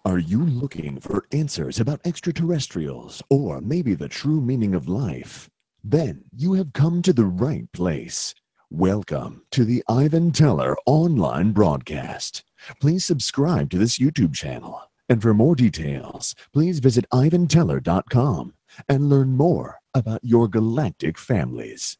Are you looking for answers about extraterrestrials or maybe the true meaning of life? Then you have come to the right place. Welcome to the Ivan Teller online broadcast. Please subscribe to this YouTube channel. And for more details, please visit ivanteller.com and learn more about your galactic families.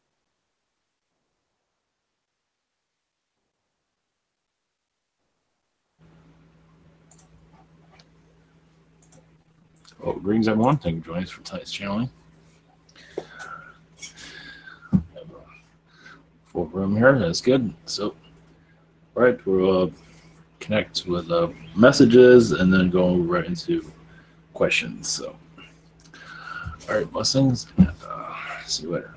Well, greetings everyone. Thank you for joining us for tonight's channeling. Have a full room here. That's good. So, all right, we'll connect with messages and then go right into questions. So, all right, blessings, and see you later.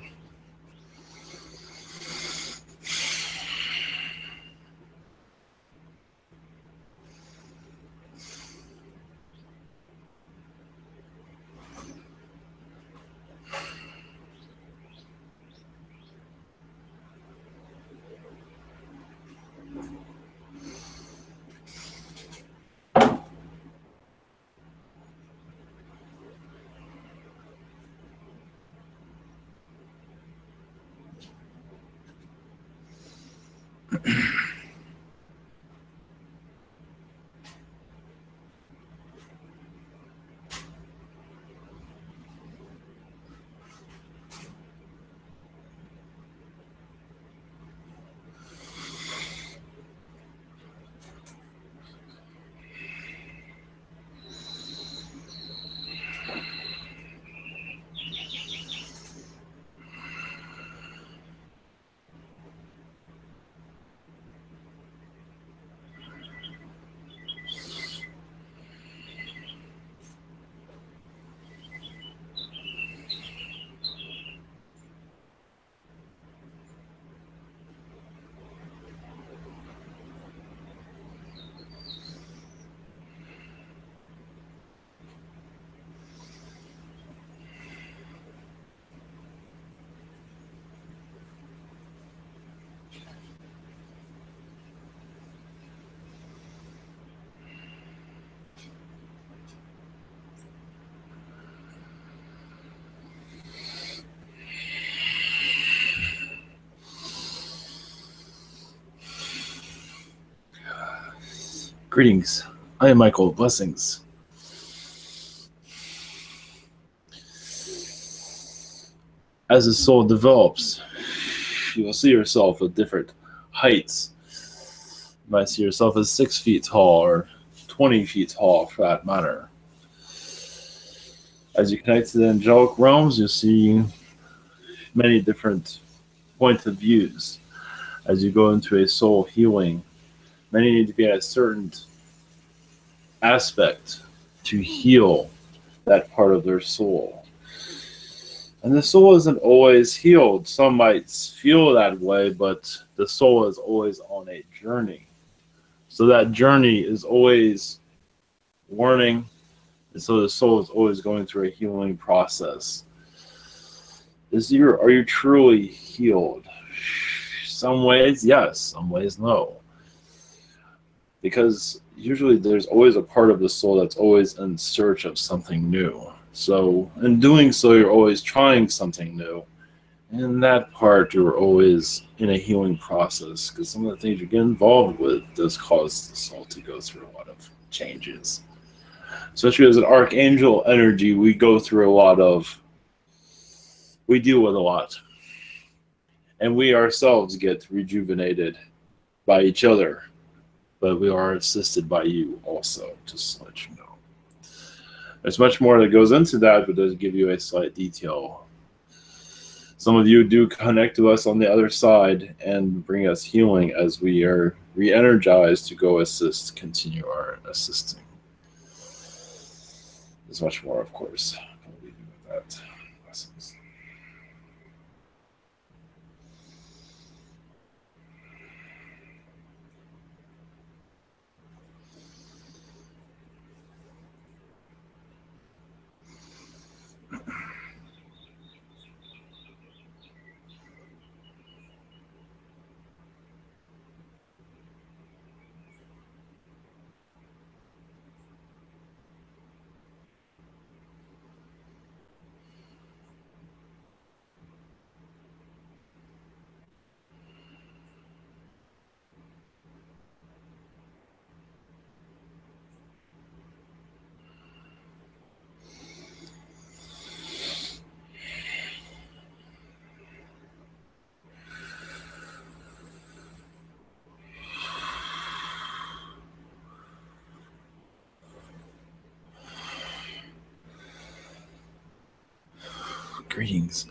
Greetings. I am Michael. Blessings. As the soul develops, you will see yourself at different heights. You might see yourself as 6 feet tall or 20 feet tall, for that matter. As you connect to the angelic realms, you'll see many different points of views. As you go into a soul healing, many need to be at a certain aspect to heal that part of their soul. And the soul isn't always healed. Some might feel that way, but the soul is always on a journey. So that journey is always learning, and so the soul is always going through a healing process. Are you truly healed? Some ways, yes. Some ways, no. Because usually there's always a part of the soul that's always in search of something new. So in doing so, you're always trying something new. And in that part, you're always in a healing process, because some of the things you get involved with does cause the soul to go through a lot of changes. Especially as an archangel energy, we deal with a lot. And we ourselves get rejuvenated by each other. But we are assisted by you also, just to let you know. There's much more that goes into that, but does give you a slight detail. Some of you do connect to us on the other side and bring us healing as we are re-energized to go continue our assisting. There's much more, of course. I'll leave you with that. Blessings. Greetings.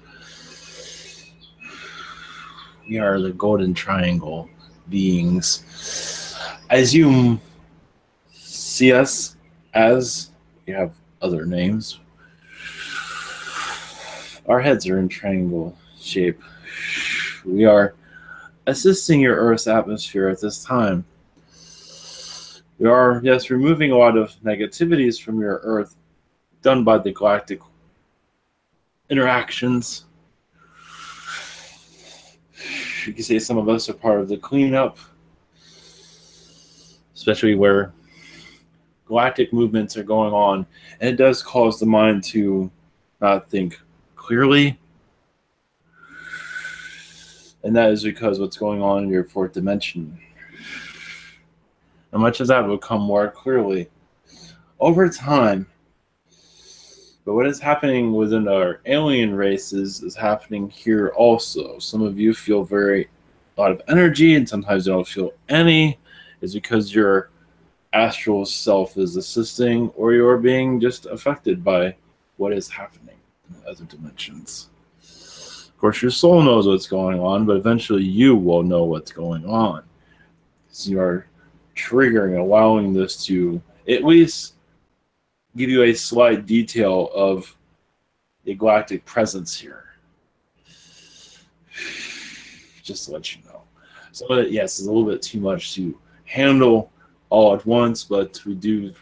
We are the Golden Triangle beings. As you see us, as we have other names, our heads are in triangle shape. We are assisting your Earth's atmosphere at this time. We are, yes, removing a lot of negativities from your Earth done by the galactic interactions. You can say some of us are part of the cleanup, especially where galactic movements are going on, and it does cause the mind to not think clearly. And that is because what's going on in your fourth dimension. And much of that will come more clearly over time. But what is happening within our alien races is happening here also. Some of you feel a lot of energy, and sometimes you don't feel any. It's because your astral self is assisting, or you're being just affected by what is happening in other dimensions. Of course, your soul knows what's going on, but eventually you will know what's going on. So you are triggering, allowing this to at least give you a slight detail of the galactic presence here. Just to let you know. Some of it, yes, is a little bit too much to handle all at once, but we do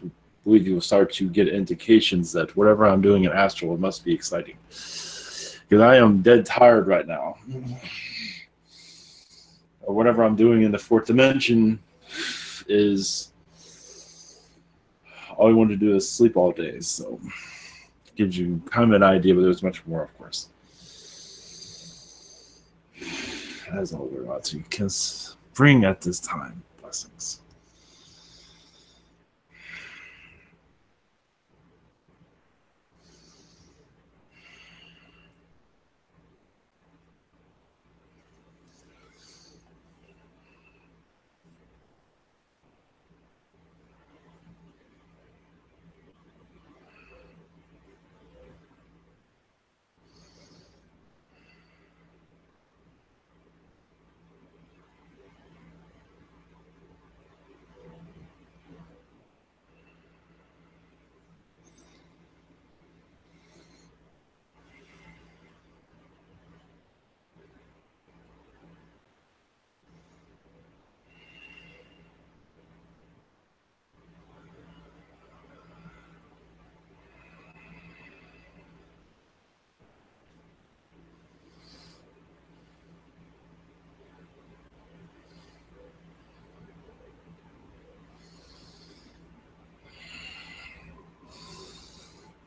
believe you will start to get indications that whatever I'm doing in astral must be exciting. Because I am dead tired right now. Or whatever I'm doing in the fourth dimension is all you want to do is sleep all day. So it gives you kind of an idea, but there's much more, of course. That is all we're about to bring at this time. Blessings.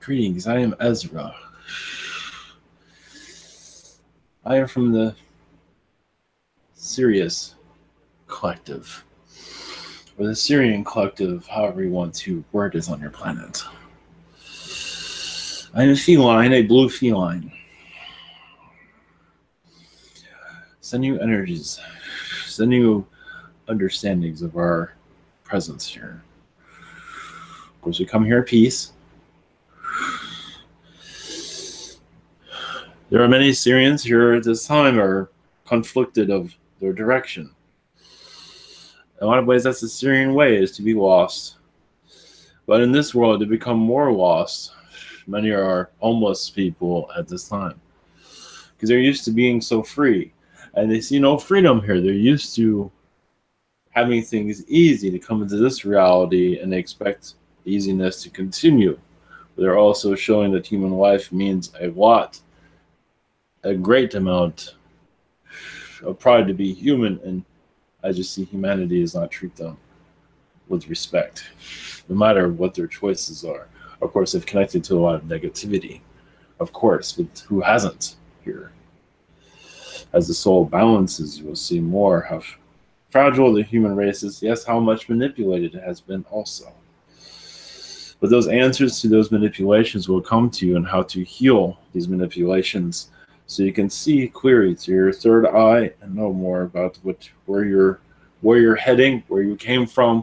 Greetings, I am Ezra. I am from the Sirius collective, or the Syrian collective, however you want to word is on your planet. I am a feline, a blue feline. Send you energies, send you understandings of our presence here. Of course, we come here in peace. There are many Syrians here at this time are conflicted of their direction. In a lot of ways, that's the Syrian way, is to be lost. But in this world, to become more lost, many are homeless people at this time. Because they're used to being so free. And they see no freedom here. They're used to having things easy to come into this reality, and they expect easiness to continue. But they're also showing that human life means a great amount of pride to be human, and I just see humanity does not treat them with respect, no matter what their choices are. Of course, they've connected to a lot of negativity, of course, but who hasn't here? As the soul balances, you will see more how fragile the human race is, yes, how much manipulated it has been also. But those answers to those manipulations will come to you, and how to heal these manipulations, so you can see clearly to your third eye and know more about where you're heading, where you came from,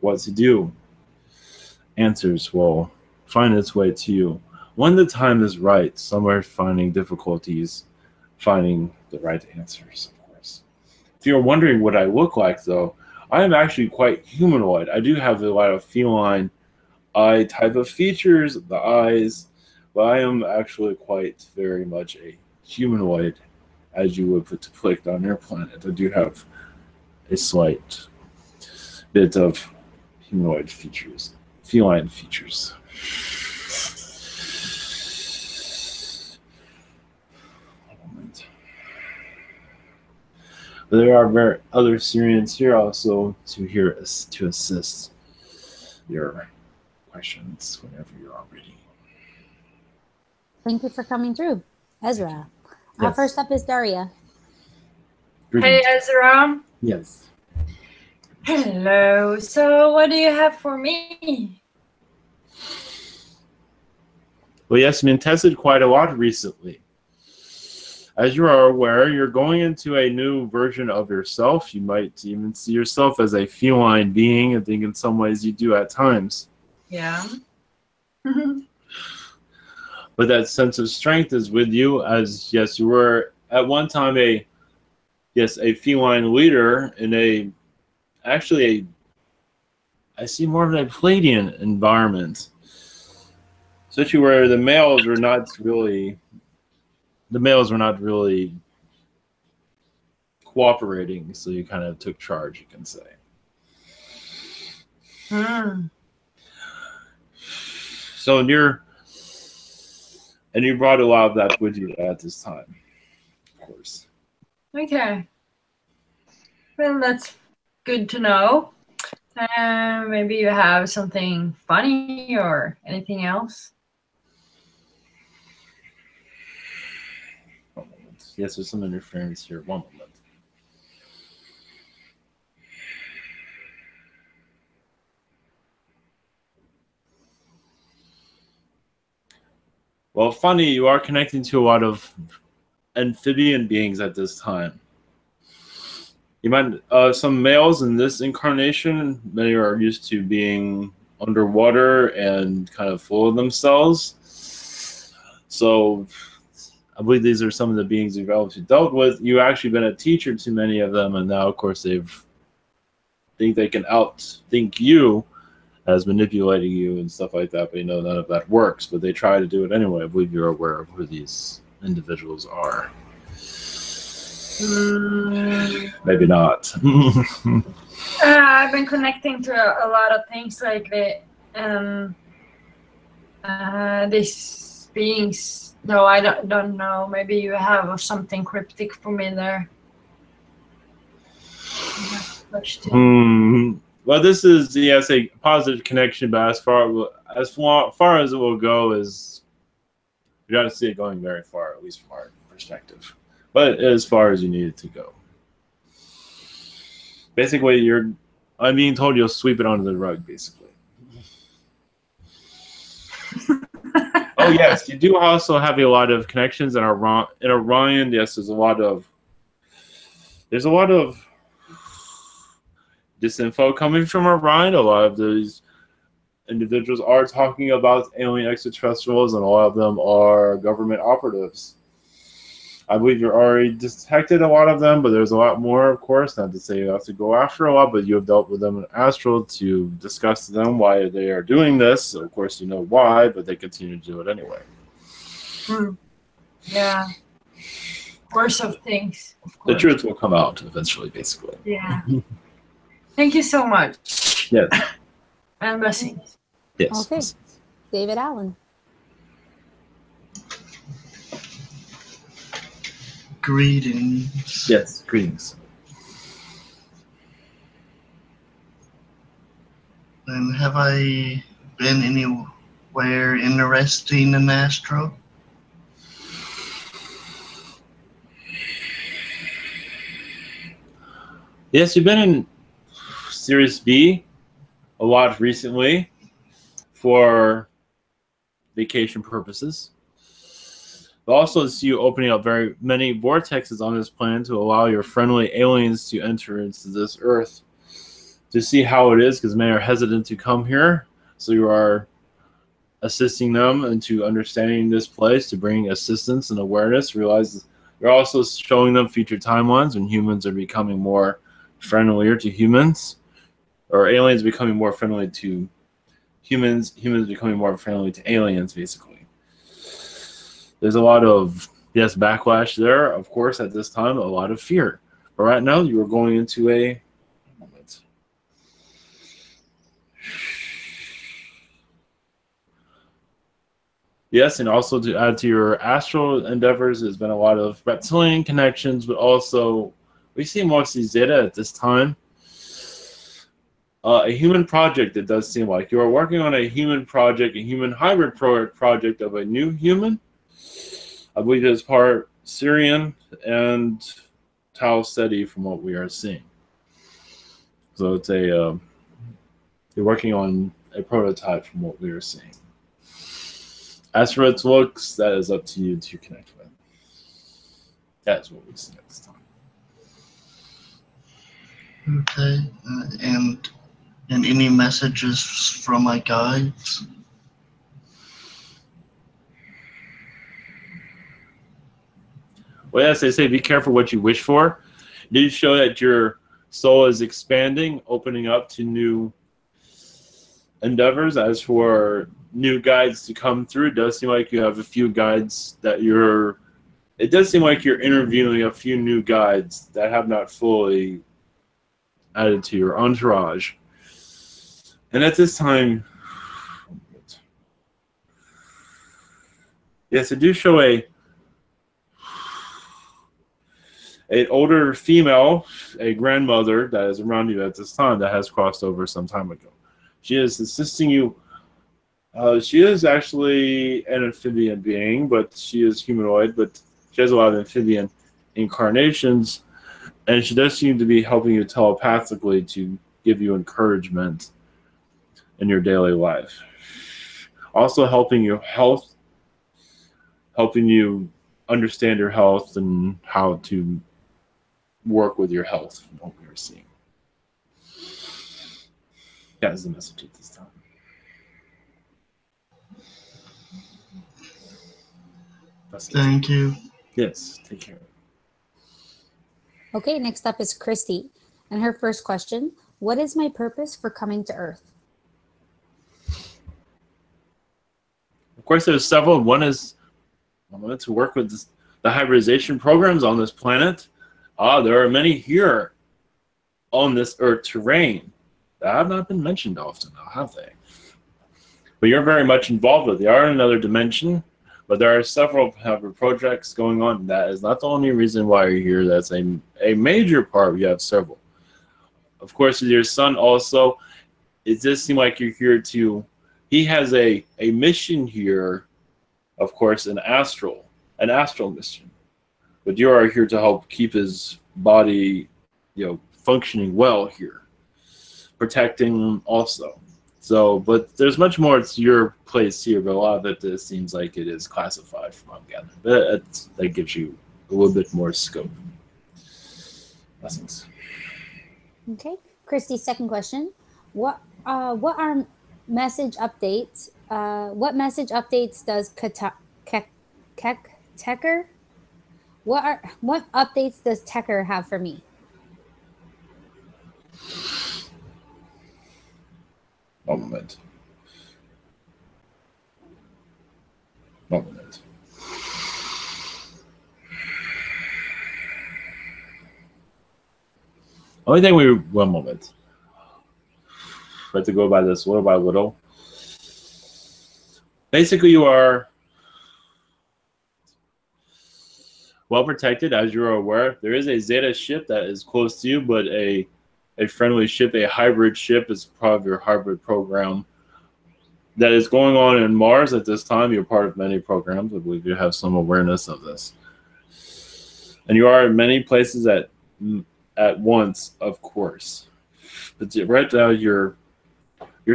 what to do. Answers will find its way to you when the time is right, some are finding difficulties finding the right answers, of course. If you're wondering what I look like, though, I am actually quite humanoid. I do have a lot of feline eye type of features, the eyes, but I am actually quite very much a humanoid, as you would depict on your planet. I do have a slight bit of humanoid features, feline features. But there are other Syrians here also to assist your questions whenever you're all ready. Thank you for coming through, Ezra. Yes. First up is Daria. Hey, Ezra. Yes. Hello. So, what do you have for me? Well, yes, been tested quite a lot recently. As you are aware, you're going into a new version of yourself. You might even see yourself as a feline being. I think in some ways you do at times. Yeah. But that sense of strength is with you, as yes, you were at one time a feline leader in I see more of a Palladian environment. Especially where the males were not really cooperating, so you kind of took charge, you can say. So you brought a lot of that with you at this time, of course. Okay. Well, that's good to know. Maybe you have something funny or anything else. One moment. Yes, there's some interference here. One moment. Well, funny, you are connecting to a lot of amphibian beings at this time. You might some males in this incarnation, many are used to being underwater and kind of full of themselves. So I believe these are some of the beings you've actually dealt with. You've actually been a teacher to many of them, and now, of course, think they can outthink you as manipulating you and stuff like that, but you know none of that works. But they try to do it anyway. I believe you're aware of who these individuals are. Maybe not. I've been connecting to a lot of things like these beings. No, I don't know. Maybe you have something cryptic for me there. Well, this is a positive connection, but as far as it will go is you don't see it going very far, at least from our perspective. But as far as you need it to go. Basically, I'm being told you'll sweep it under the rug, basically. Oh yes, you do also have a lot of connections in Orion. Yes, there's a lot of disinfo coming from Orion. A lot of these individuals are talking about alien extraterrestrials, and a lot of them are government operatives. I believe you've already detected a lot of them, but there's a lot more, of course. Not to say you have to go after a lot, but you have dealt with them in astral to discuss to them why they are doing this. So of course, you know why, but they continue to do it anyway. Yeah. Worst of things. Of The truth will come out eventually, basically. Yeah. Thank you so much. Yes. And blessings. Yes. Okay. David Allen. Greetings. Yes, greetings. And have I been anywhere interesting in astro? Yes, you've been in Sirius B a lot recently for vacation purposes. But also see you opening up very many vortexes on this planet to allow your friendly aliens to enter into this Earth to see how it is, because many are hesitant to come here. So you are assisting them into understanding this place, to bring assistance and awareness. Realize you're also showing them future timelines when humans are becoming more friendlier to humans, or aliens becoming more friendly to humans, humans becoming more friendly to aliens, basically. There's a lot of, yes, backlash there, of course, at this time, a lot of fear. But right now, you are going into a moment. Yes, and also to add to your astral endeavors, there's been a lot of reptilian connections, but also we see mostly Zeta at this time. A human project, it does seem like. You are working on a human project, a human hybrid project of a new human. I believe it's part Syrian and Tau Ceti from what we are seeing. So it's a, you're working on a prototype from what we are seeing. As for its looks, that is up to you to connect with. That's what we see next time. Okay, and any messages from my guides? Well, yes, they say be careful what you wish for. It does show that your soul is expanding, opening up to new endeavors. As for new guides to come through, it does seem like you have a few guides that you're... It does seem like you're interviewing a few new guides that have not fully added to your entourage. And at this time, yes, I do show an older female, a grandmother that is around you at this time that has crossed over some time ago. She is assisting you. She is actually an amphibian being, but she is humanoid, but she has a lot of amphibian incarnations, and she does seem to be helping you telepathically to give you encouragement in your daily life. Also helping your health, helping you understand your health and how to work with your health from what we are seeing. That is the message at this time. Thank you. Yes, take care. Okay, next up is Christy. And her first question, what is my purpose for coming to Earth? Of course, there's several. One is to work with the hybridization programs on this planet. There are many here on this Earth terrain that have not been mentioned often, now, have they? But you're very much involved with it. They are in another dimension, but there are several projects going on. That is not the only reason why you're here. That's a major part. You have several. Of course, with your son also, it does seem like you're here to... He has a mission here, of course, an astral mission. But you are here to help keep his body, functioning well here, protecting him also. So, but there's much more to your place here, but a lot of it seems like it is classified from what I'm gathering. That gives you a little bit more scope. Blessings. Okay, Christy's second question. What are message updates? What message updates does Tecker? What updates does Tecker have for me? One moment. One moment. We have to go by this little by little. Basically, you are well protected, as you're aware. There is a Zeta ship that is close to you, but a friendly ship, a hybrid ship, is part of your hybrid program that is going on in Mars at this time. You're part of many programs. I believe you have some awareness of this. And you are in many places at once, of course. But right now, your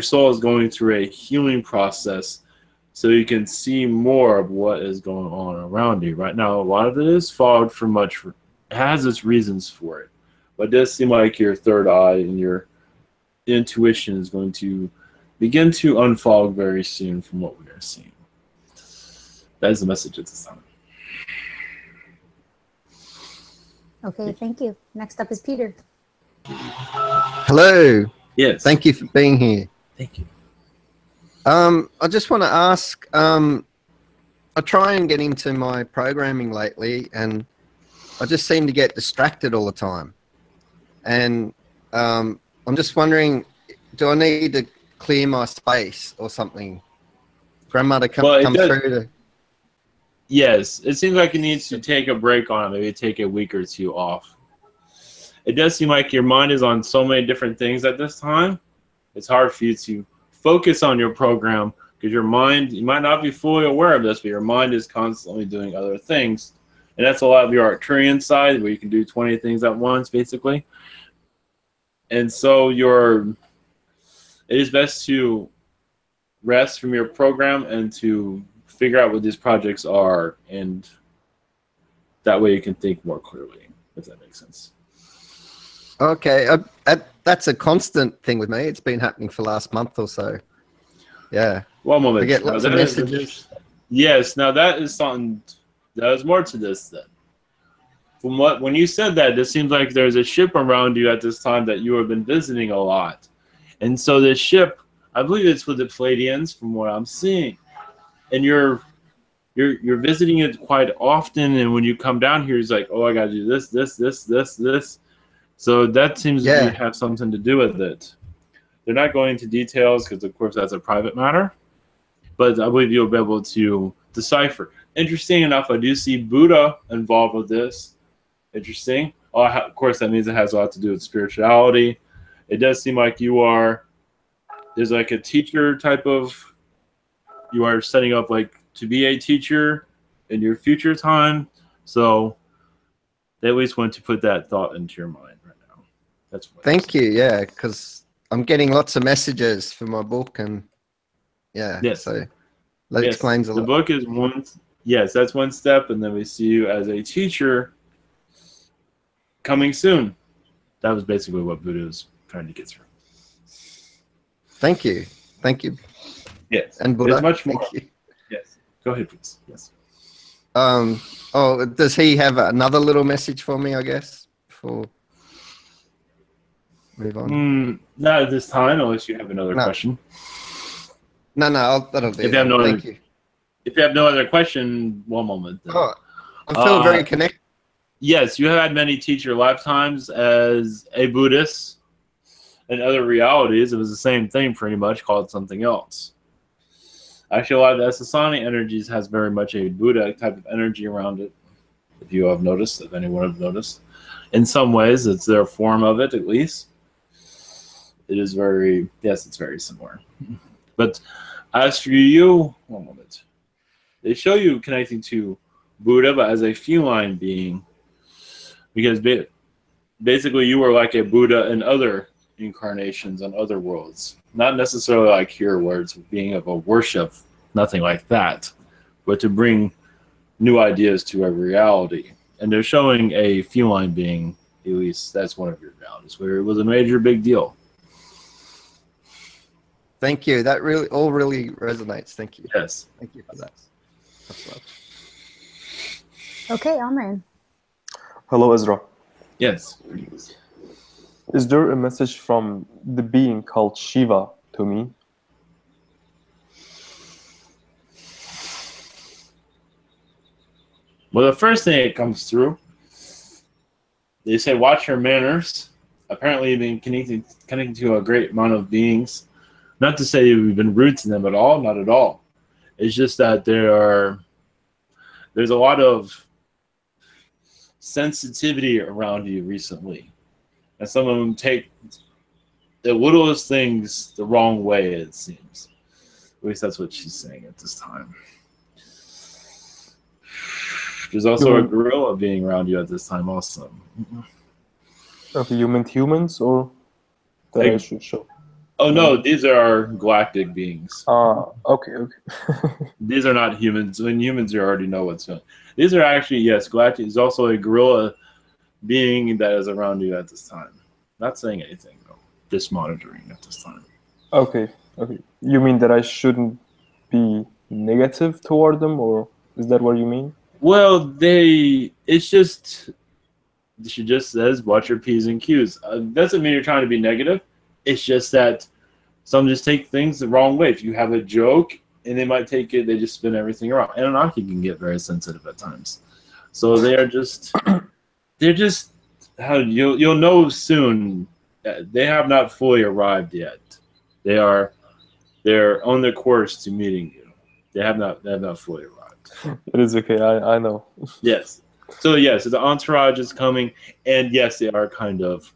soul is going through a healing process so you can see more of what is going on around you. Right now, a lot of it is fogged for much. It has its reasons for it. But it does seem like your third eye and your intuition is going to begin to unfog very soon from what we are seeing. That is the message at this time. Okay, thank you. Next up is Peter. Hello. Yes. Thank you for being here. Thank you. I just want to ask, I try and get into my programming lately, and I just seem to get distracted all the time. And I'm just wondering, do I need to clear my space or something? Grandmother come through to... Yes, it seems like you need to take a break on it, maybe take a week or two off. It does seem like your mind is on so many different things at this time. It's hard for you to focus on your program because your mind, you might not be fully aware of this, but your mind is constantly doing other things. And that's a lot of your Arcturian side where you can do 20 things at once, basically. And so it is best to rest from your program and to figure out what these projects are, and that way you can think more clearly, if that makes sense. Okay, that's a constant thing with me. It's been happening for the last month or so. Yeah. One moment. I get lots of messages. Yes, now that is something, that is more to this then. When you said that, it seems like there's a ship around you at this time that you have been visiting a lot. And so this ship, I believe it's with the Pleiadians from what I'm seeing. And you're visiting it quite often, and when you come down here, it's like, oh, I gotta do this. So that seems to have something to do with it. They're not going into details because, of course, that's a private matter. But I believe you'll be able to decipher. Interesting enough, I do see Buddha involved with this. Interesting. Oh, of course, that means it has a lot to do with spirituality. It does seem like there's like a teacher type of, you are setting up like to be a teacher in your future time. So they at least want to put that thought into your mind right now. That's what Thank you. Yeah, because I'm getting lots of messages for my book, and so that explains a lot. The book is one. Yes, that's one step, and then we see you as a teacher coming soon. That was basically what Buddha was trying to get through. Thank you. Thank you. Yes. And Buddha, there's much more. thank you. Yes. Go ahead, please. Yes. Oh, does he have another little message for me, I guess, before move on? Not at this time, unless you have another question. No, that'll be it. Thank you. If you have no other question, one moment. Then. Oh, I feel very connected. Yes, you have had many teacher lifetimes as a Buddhist. In other realities, it was the same thing pretty much, called something else. Actually, a lot of the Essassani energies has very much a Buddha type of energy around it, if you have noticed, if anyone have noticed. In some ways, it's their form of it, at least. It is very, yes, it's very similar. But as for you, one moment. They show you connecting to Buddha, but as a feline being, because basically you were like a Buddha in other incarnations on other worlds. Not necessarily like here where it's being of a worship, nothing like that, but to bring new ideas to a reality. And they're showing a feline being, at least that's one of your realities, where it was a major big deal. Thank you. That really resonates. Thank you. Yes. Thank you for that. That's love. Okay, Amran. Hello, Ezra. Yes. Is there a message from the being called Shiva to me? Well, the first thing that comes through, they say, watch your manners. Apparently, you've been connecting to a great amount of beings. Not to say you've been rude to them at all, not at all. It's just that there's a lot of sensitivity around you recently. And some of them take the littlest things the wrong way, it seems. At least that's what she's saying at this time. There's also a gorilla being around you at this time also. Okay, you meant humans or that I should show? Oh no, these are galactic beings. Okay. These are not humans. When humans, you already know what's going on. These are actually, yes, galactic. There's also a gorilla being that is around you at this time. Not saying anything though. Just monitoring at this time. Okay. Okay. You mean that I shouldn't be negative toward them, or is that what you mean? Well, it's just, she just says, watch your P's and Q's. Doesn't mean you're trying to be negative. It's just that some just take things the wrong way. If you have a joke and they might take it, they just spin everything around. And Anarchy can get very sensitive at times. So they're just, you'll know soon. They have not fully arrived yet. They're on their course to meeting you. They have not fully arrived. It is okay. I know. Yes. So yes, the entourage is coming, and yes, they are kind of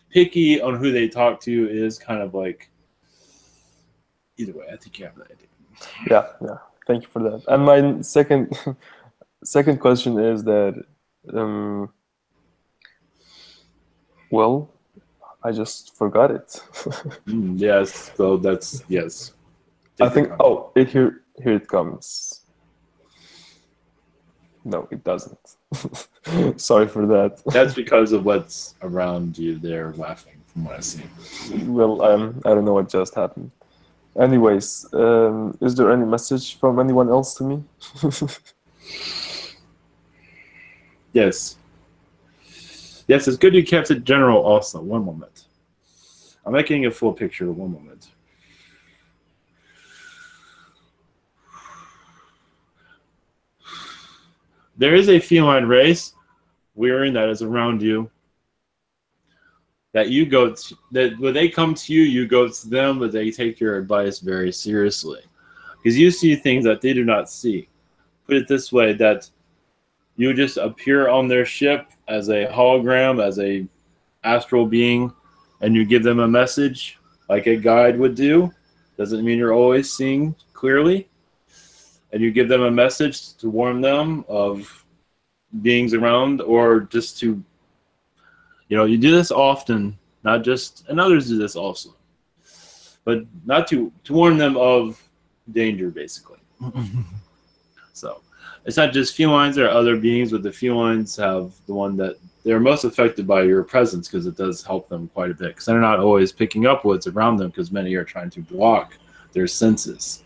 picky on who they talk to. Is kind of like, either way, I think you have that idea. Yeah. Thank you for that. And my second question is that, well, I just forgot it. Yes. So that's yes. I think. Oh, here it comes. No, it doesn't. Sorry for that. That's because of what's around you. They're laughing from what I see. Well, I don't know what just happened. Anyways, is there any message from anyone else to me? Yes. Yes, it's good you kept it general also. One moment. I'm making a full picture. One moment. There is a feline race, Wearing, that is around you. That you go to, that when they come to you, you go to them, but they take your advice very seriously. Because you see things that they do not see. Put it this way, that you just appear on their ship as a hologram, as a astral being, and you give them a message like a guide would do. Doesn't mean you're always seeing clearly. And you give them a message to warn them of beings around, or just to, you do this often, not just, and others do this also, but not to warn them of danger, basically. So it's not just felines, there are other beings, but the felines have the one that they're most affected by your presence, because it does help them quite a bit, because they're not always picking up what's around them, because many are trying to block their senses.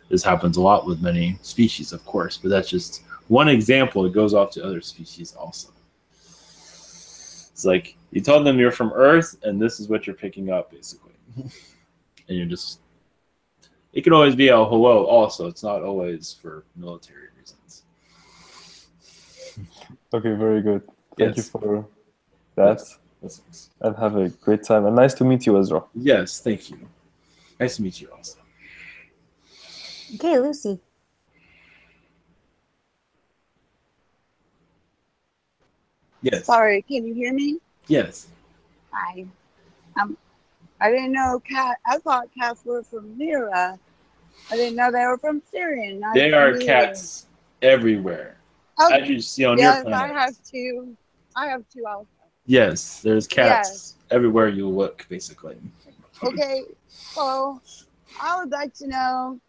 This happens a lot with many species, of course, but that's just one example. It goes off to other species also. It's like you told them you're from Earth, and this is what you're picking up, basically. And you're just, it could always be a hello also. It's not always for military reasons. Okay, very good. Thank you for that. Yes. And have a great time. And nice to meet you, Ezra. Yes, thank you. Nice to meet you also. Okay, Lucy. Yes. Sorry, can you hear me? Yes. Hi. I didn't know I thought cats were from Lyra. I didn't know they were from Sirius. There are cats everywhere. Oh, as you see on your planet. Yes, I have two also. Yes, there's cats everywhere you look, basically. Okay, so I would like to know,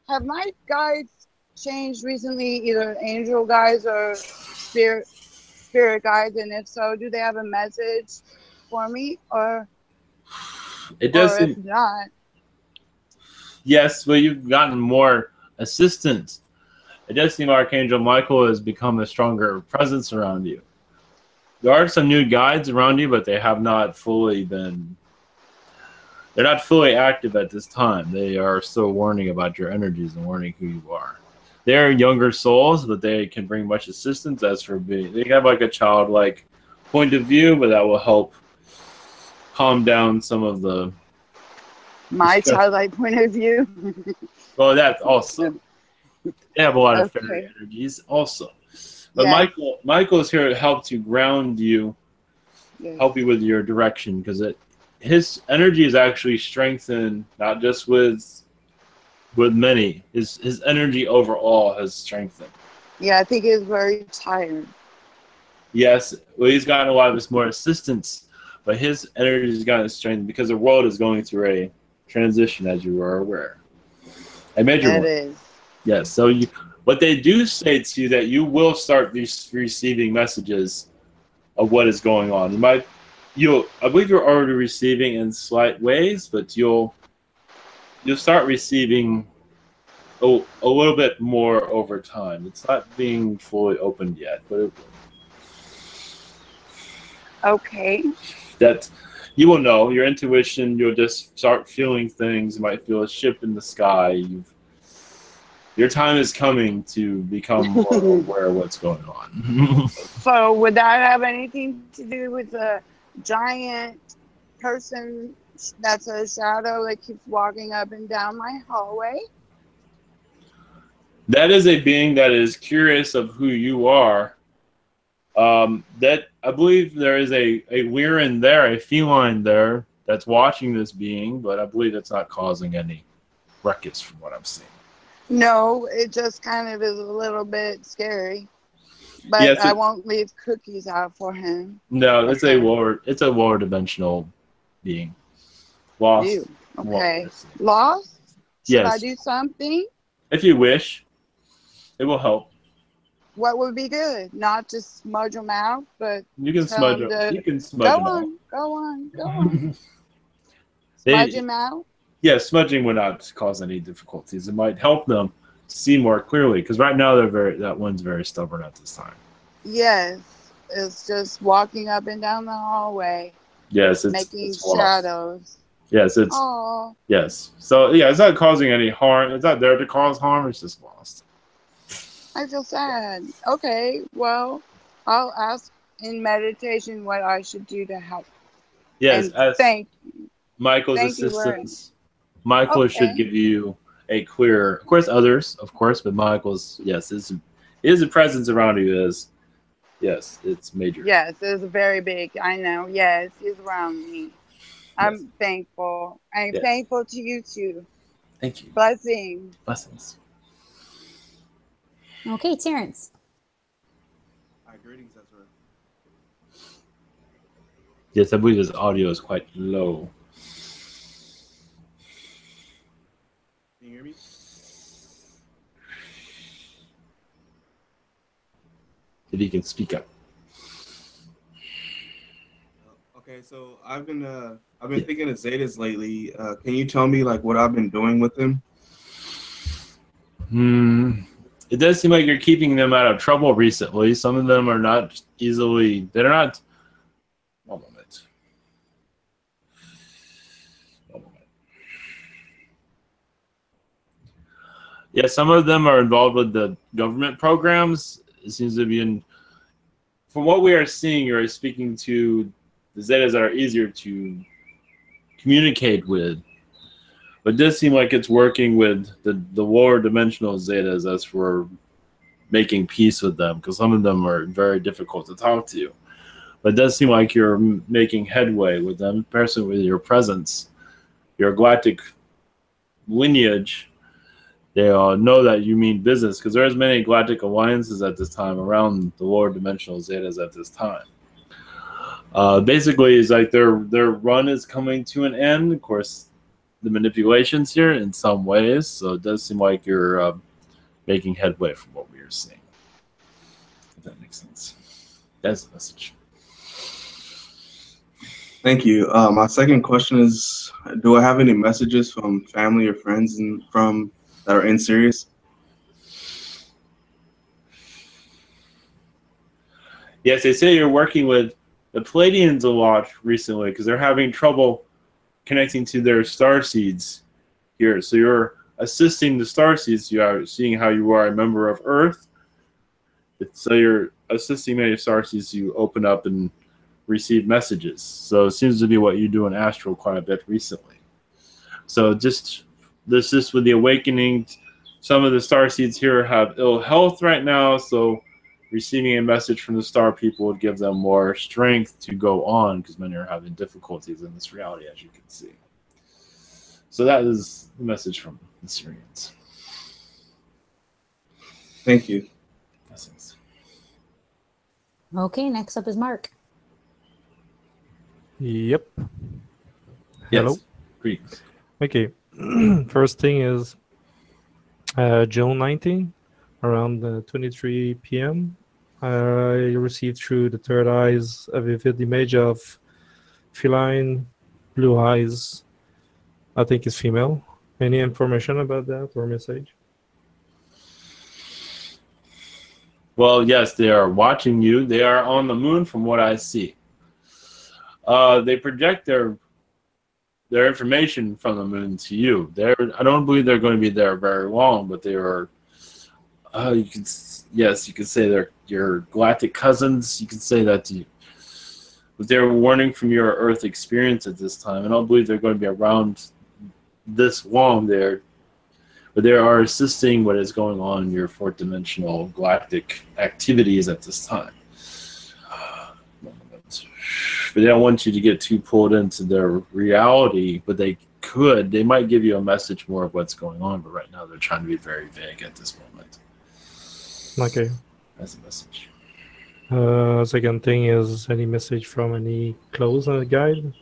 have my guides changed recently, either angel guides or spirit guides? And if so, do they have a message for me, or it does or seem, if not? Yes, well, you've gotten more assistance. It does seem Archangel Michael has become a stronger presence around you. There are some new guides around you, but they have not fully been. They're not fully active at this time. They are still warning about your energies and warning who you are. They're younger souls, but they can bring much assistance. As for being, they have like a childlike point of view, but that will help calm down some of the. My childlike point of view. Well, that's also. They have a lot of fairy energies also. But Michael is here to help to ground you, help you with your direction, because his energy is actually strengthened, not just with many. His energy overall has strengthened. Yeah, I think he's very tired. Yes, well, he's gotten a lot of more assistance, but his energy has gotten strengthened because the world is going through a transition, as you are aware. A major one. It is. Yes, so what they do say to you that you will start receiving messages of what is going on. I believe you're already receiving in slight ways, but you'll you'll start receiving a little bit more over time. It's not being fully opened yet, but it will. Okay. That you will know your intuition. You'll just start feeling things. You might feel a ship in the sky. Your time is coming to become more aware of what's going on. So would that have anything to do with the giant person that's a shadow that keeps walking up and down my hallway? That is a being that is curious of who you are. That I believe there is a Weirin there, a feline there that's watching this being, but I believe it's not causing any ruckus from what I'm seeing. No, it just kind of is a little bit scary. But yes, I won't leave cookies out for him. No, it's a lower dimensional being. Lost. Ew. Okay. Lost. Lost? Should Yes. I do something? If you wish, it will help. What would be good? Not just smudge them out, but You can tell smudge them them. to You can smudge them out. Go on. Smudge them out? Yeah, smudging would not cause any difficulties. It might help them to see more clearly, because right now that one's very stubborn at this time. Yes. It's just walking up and down the hallway. Yes, making shadows. Yes, it's Aww. Yes. So yeah, it's not causing any harm. It's not there to cause harm. It's just lost. I feel sad. Okay, well, I'll ask in meditation what I should do to help. Yes, and as thank you. Michael's Thank assistance. Michael should give you a clear, of course, others, of course, but Michael's, yes, his presence around you is, yes, it's major. Yes, it's very big. I know. Yes, he's around me. I'm thankful. I'm thankful to you too. Thank you. Blessings. Blessings. Okay, Terrence. Hi, greetings, Ezra. Yes, I believe his audio is quite low. Can you hear me? If he can speak up. Okay, so I've been thinking of Zetas lately. Can you tell me like what I've been doing with them? It does seem like you're keeping them out of trouble recently. Some of them are not easily. They're not. One moment. Yeah, some of them are involved with the government programs. It seems to be from what we are seeing, you're speaking to the Zetas that are easier to communicate with. But it does seem like it's working with the lower dimensional Zetas as we're making peace with them, because some of them are very difficult to talk to. But it does seem like you're making headway with them, especially with your presence, your galactic lineage. They all know that you mean business, because there's many galactic alliances at this time around the lower dimensional Zetas at this time. Basically, it's like their run is coming to an end. Of course, the manipulations here in some ways, so it does seem like you're making headway from what we are seeing. If that makes sense. That's the message. Thank you. My second question is, do I have any messages from family or friends that are in Sirius? Yes, they say you're working with the Palladians a lot recently because they're having trouble connecting to their star seeds here. So you're assisting the star seeds. You are seeing how you are a member of Earth. So you're assisting many star seeds to open up and receive messages. So it seems to be what you do in Astral quite a bit recently. So just with the awakening, some of the star seeds here have ill health right now. So receiving a message from the star people would give them more strength to go on, because many are having difficulties in this reality, as you can see. So that is the message from the Sirians. Thank you. Blessings. Okay, next up is Mark. Yep. Yes. Hello. Greetings. Okay. First thing is June 19, around 23 p.m. I received through the third eyes a vivid image of feline blue eyes. I think it's female. Any information about that or message? Well, yes, they are watching you. They are on the moon from what I see. They project their information from the moon to you. I don't believe they're going to be there very long, but they are. You could say they're your galactic cousins. You could say that to you. But they're warning from your Earth experience at this time. I don't believe they're going to be around this long there. But they are assisting what is going on in your fourth dimensional galactic activities at this time. But they don't want you to get too pulled into their reality, but they might give you a message more of what's going on, but right now they're trying to be very vague at this moment. Okay. That's a message. Second thing is any message from any close guide?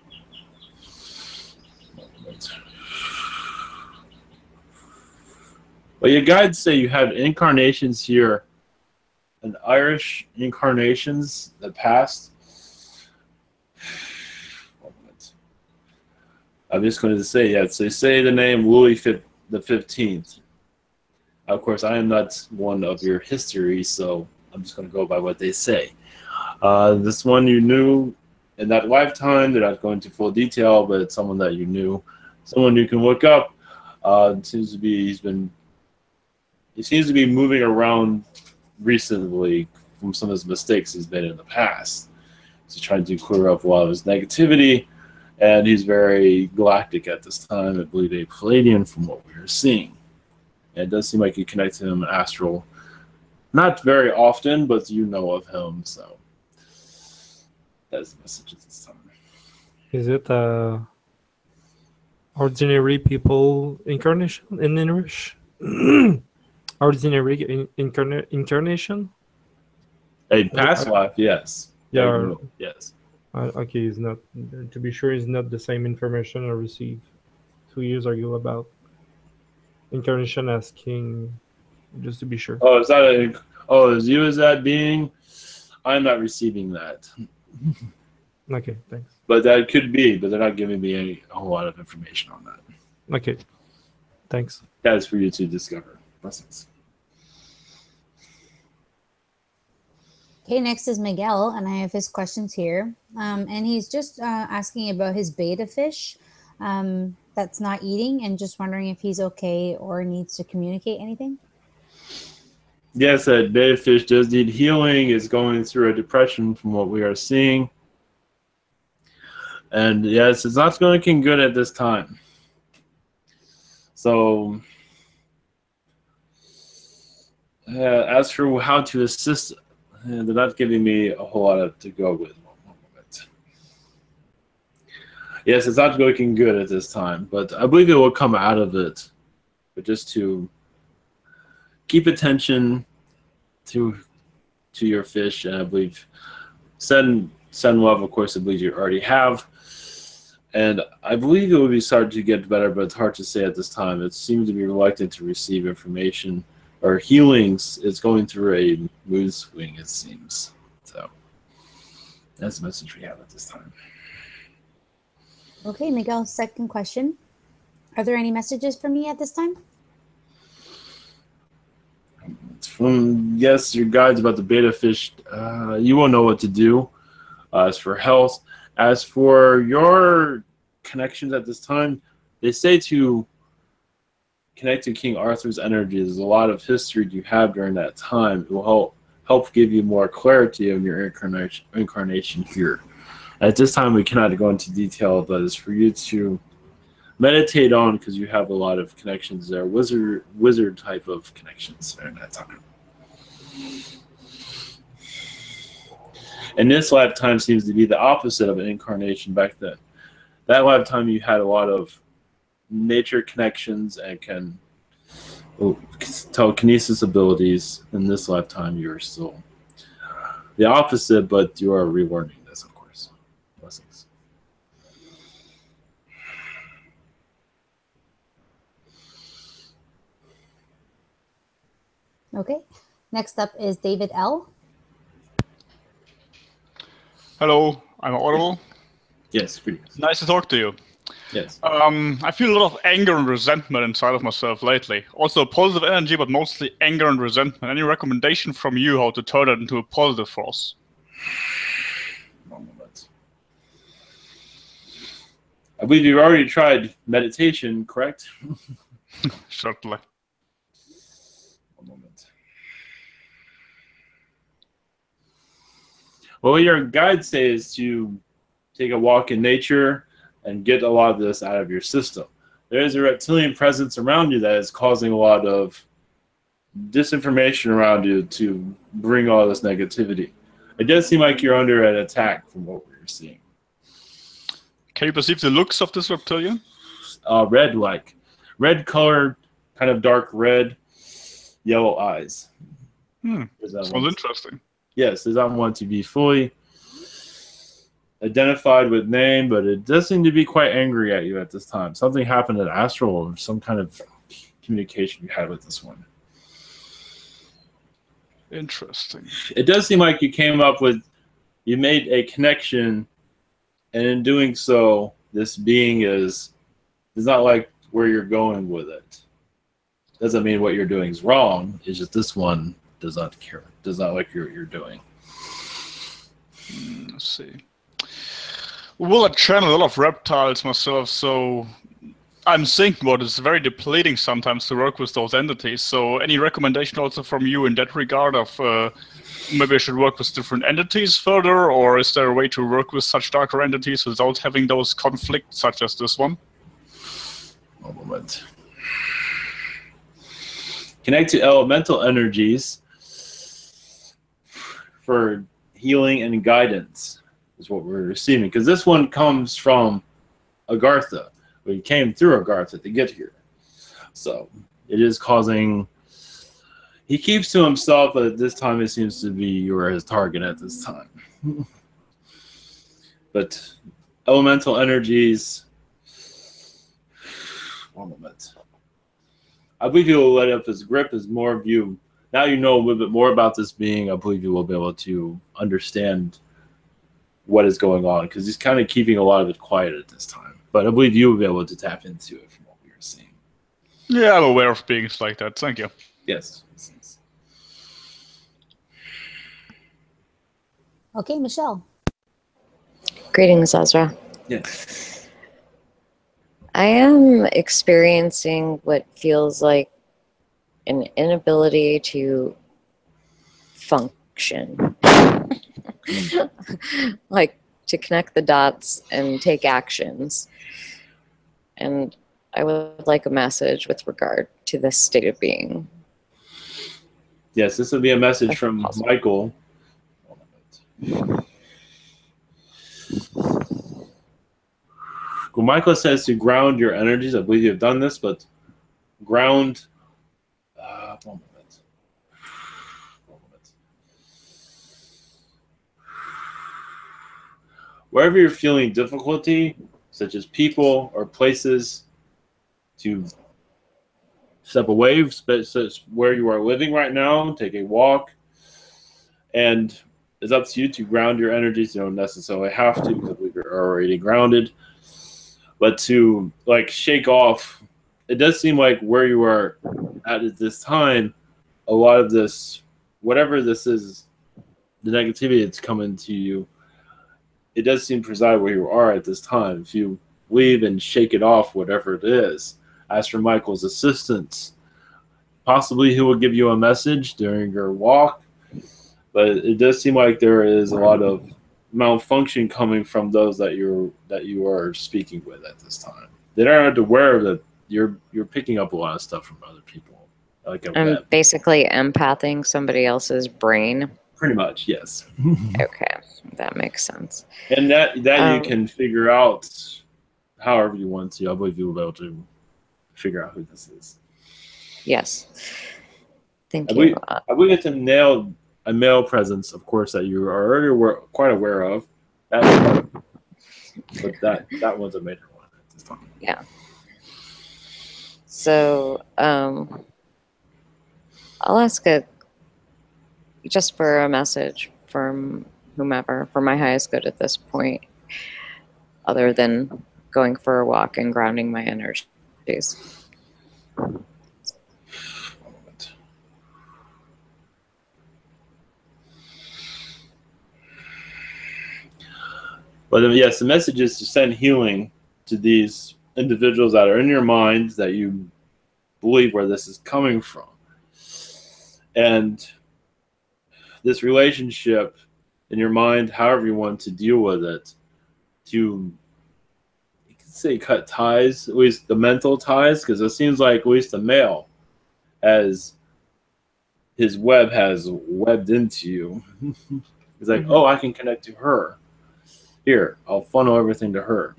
Well, your guides say you have incarnations here, and Irish incarnations that passed. I'm just going to say, yeah, so say the name Louis the 15th. Of course, I am not one of your history, so I'm just going to go by what they say. This one you knew in that lifetime. They're not going into full detail, but it's someone that you knew, someone you can look up. It seems to be he seems to be moving around recently from some of his mistakes he's made in the past. He's trying to clear up a lot of his negativity, and he's very galactic at this time. I believe a Palladian from what we are seeing. And it does seem like you connect to him astral. Not very often, but you know of him, so that's the message at this time. Is it ordinary people incarnation in Irish? Ordinary incarnation? A past life, yes. Yeah. Yes. Okay, it's not. To be sure, it's not the same information I received 2 years ago about incarnation as king. Just to be sure. Oh, is that is you as that being? I'm not receiving that. Okay, thanks. But that could be, but they're not giving me a whole lot of information on that. Okay, thanks. That is for you to discover. Blessings. Okay, next is Miguel, and I have his questions here. And he's just asking about his beta fish that's not eating, and just wondering if he's okay or needs to communicate anything. Yes, that beta fish does need healing. Is going through a depression from what we are seeing. And yes, it's not looking good at this time. So, as for how to assist, they're not giving me a whole lot to go with. Yes, it's not looking good at this time, but I believe it will come out of it. But just to keep attention to your fish, and I believe send love, of course, I believe you already have. And I believe it will be starting to get better, but it's hard to say at this time. It seems to be reluctant to receive information or healings. It's going through a mood swing, it seems. So that's the message we have at this time. Okay, Miguel, second question. Are there any messages for me at this time? It's from, yes, your guides about the beta fish. You won't know what to do. As for health, as for your connections at this time, they say to connect to King Arthur's energy. There's a lot of history you have during that time. It will help give you more clarity on your incarnation here. At this time, we cannot go into detail, but it's for you to meditate on because you have a lot of connections there, wizard type of connections during that time. And this lifetime seems to be the opposite of an incarnation back then. That lifetime you had a lot of nature connections and can telekinesis abilities. In this lifetime, you're still the opposite, but you are relearning this, of course. Blessings. Okay. Next up is David L. Hello, I'm audible. Yes, greetings. Nice to talk to you. Yes. I feel a lot of anger and resentment inside of myself lately. Also positive energy, but mostly anger and resentment. Any recommendation from you how to turn it into a positive force? One moment. I believe you've already tried meditation, correct? Certainly. One moment. Well, what your guides say is to take a walk in nature and get a lot of this out of your system. There is a reptilian presence around you that is causing a lot of disinformation around you to bring all this negativity. It does seem like you're under an attack from what we're seeing. Can you perceive the looks of this reptilian? Red-like. Red color, kind of dark red, yellow eyes. Sounds interesting. Yes, does not want to be fully identified with name, but it does seem to be quite angry at you at this time. Something happened at Astral, or some kind of communication you had with this one. Interesting. It does seem like you made a connection, and in doing so, this being is not like where you're going with it. Doesn't mean what you're doing is wrong. It's just this one does not care. Does not like what you're doing. Let's see. Well, I channel a lot of reptiles myself, so I'm thinking about it's very depleting sometimes to work with those entities. So any recommendation also from you in that regard of maybe I should work with different entities further, or is there a way to work with such darker entities without having those conflicts such as this one? One moment. Connect to elemental energies for healing and guidance is what we're receiving. Because this one comes from Agartha. We came through Agartha to get here. So it is causing... He keeps to himself, but this time it seems to be you are his target at this time. But elemental energies... One moment. I believe he will let up his grip as more of you. Now you know a little bit more about this being. I believe you will be able to understand what is going on, because he's kind of keeping a lot of it quiet at this time. But I believe you will be able to tap into it from what we are seeing. Yeah, I'm aware of beings like that. Thank you. Yes. Okay, Micheal. Greetings, Ezra. Yes. I am experiencing what feels like an inability to function. Like to connect the dots and take actions. And I would like a message with regard to this state of being. Yes, this will be a message from Michael. Well, Michael says to ground your energies. I believe you have done this, but ground. One moment. Wherever you're feeling difficulty, such as people or places, to step away, where you are living right now, take a walk, and it's up to you to ground your energies. You don't necessarily have to, because you're already grounded. But to like shake off, it does seem like where you are at this time, a lot of this, whatever this is, the negativity that's coming to you, it does seem to preside where you are at this time. If you leave and shake it off, whatever it is, ask for Michael's assistance. Possibly he will give you a message during your walk, but it does seem like there is a lot of malfunction coming from those that you are speaking with at this time. They aren't aware that you're picking up a lot of stuff from other people. Like I'm basically empathing somebody else's brain. Pretty much, yes. Okay, that makes sense. And that you can figure out however you want to. I believe you will be able to figure out who this is. Yes. Thank you. I believe it's a male presence, of course, that you are already quite aware of. But that one's a major one at this time. Yeah. So I'll ask just for a message from whomever, for my highest good at this point, other than going for a walk and grounding my energies. But yes, the message is to send healing to these individuals that are in your mind that you believe where this is coming from. And this relationship in your mind, however you want to deal with it, to, you can say, cut ties, at least the mental ties, because it seems like at least the male has, his web has webbed into you. He's like, oh, I can connect to her. Here, I'll funnel everything to her.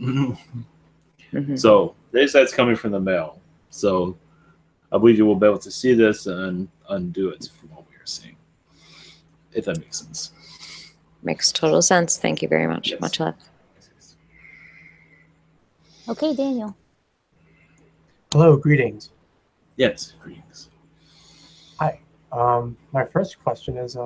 So they say it's coming from the male. So I believe you will be able to see this and undo it from what we are seeing, if that makes sense. Makes total sense. Thank you very much. Yes. Much love. Okay, Daniel. Hello, greetings. Yes, greetings. Hi. My first question is,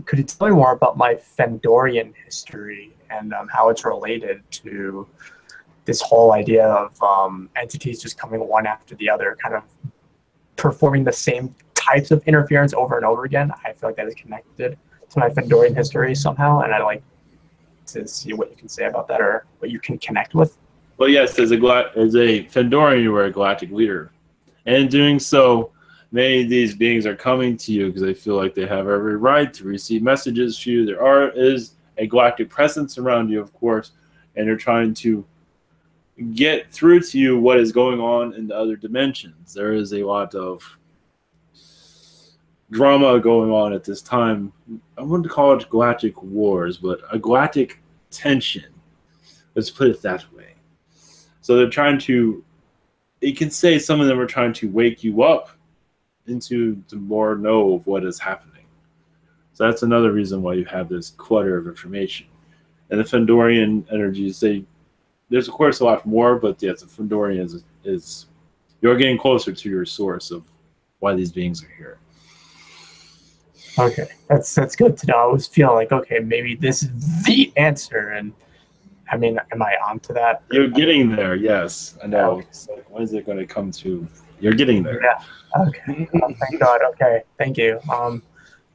could you tell me more about my Fendorian history and how it's related to this whole idea of entities just coming one after the other, kind of performing the same types of interference over and over again? I feel like that is connected to my Fendorian history somehow, and I'd like to see what you can say about that or what you can connect with. Well, yes, as a Fendorian, you are a galactic leader. And in doing so, many of these beings are coming to you because they feel like they have every right to receive messages from you. There is a galactic presence around you, of course, and they're trying to get through to you what is going on in the other dimensions. There is a lot of drama going on at this time. I wouldn't call it galactic wars, but a galactic tension. Let's put it that way. So they're trying to, you can say some of them are trying to wake you up into the more know of what is happening. So that's another reason why you have this clutter of information. And the Fendorian energies, there's of course a lot more, but yes, the Fendorian is you're getting closer to your source of why these beings are here. Okay, that's good to know. I was feeling like, okay, maybe this is the answer, and I mean, am I onto that? You're getting there, yes. I know. Okay. It's like, when is it going to come to? You're getting there. Yeah. Okay. Oh, thank God. Okay. Thank you.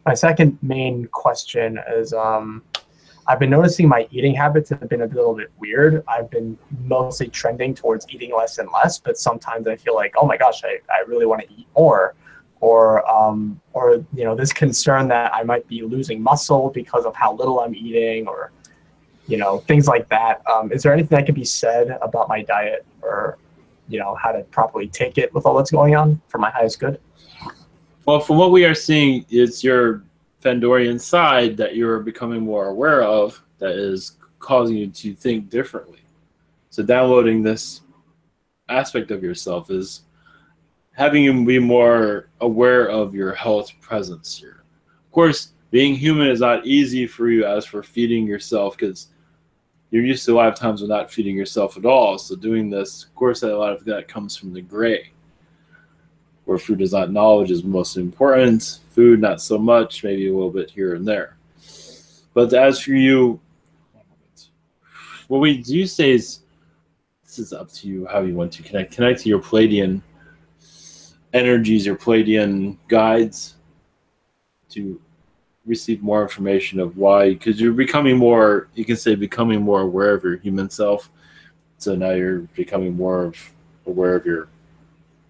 My second main question is, I've been noticing my eating habits have been a little bit weird. I've been mostly trending towards eating less and less, but sometimes I feel like, oh my gosh, I really want to eat more. Or this concern that I might be losing muscle because of how little I'm eating, or things like that. Is there anything that can be said about my diet, or how to properly take it with all that's going on for my highest good? Well, from what we are seeing, it's your Fendorian side that you're becoming more aware of that is causing you to think differently. So downloading this aspect of yourself is having you be more aware of your health presence here. Of course, being human is not easy for you as for feeding yourself, because you're used to a lot of times with not feeding yourself at all. So doing this, of course, a lot of that comes from the gray, where food is not knowledge is most important. Food, not so much, maybe a little bit here and there. But as for you, what we do say is, this is up to you how you want to connect. Connect to your Palladian energies, your Palladian guides, to receive more information of why, because you're becoming more, you can say, becoming more aware of your human self. So now you're becoming more aware of your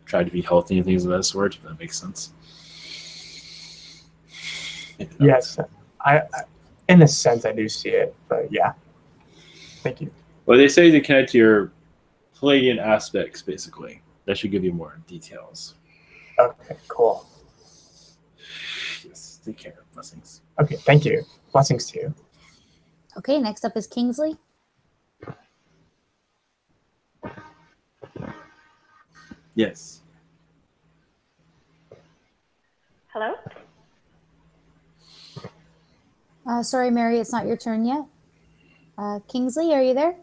trying to be healthy and things of that sort, if that makes sense. Yes, I in a sense I do see it, but yeah. Thank you. Well, they say to connect to your Palladian aspects, basically. That should give you more details. Okay, cool. Yes, take care. Blessings. Okay, thank you. Blessings to you. Okay, next up is Kingsley. Yes. Hello? Sorry, Mary, it's not your turn yet. Kingsley, are you there?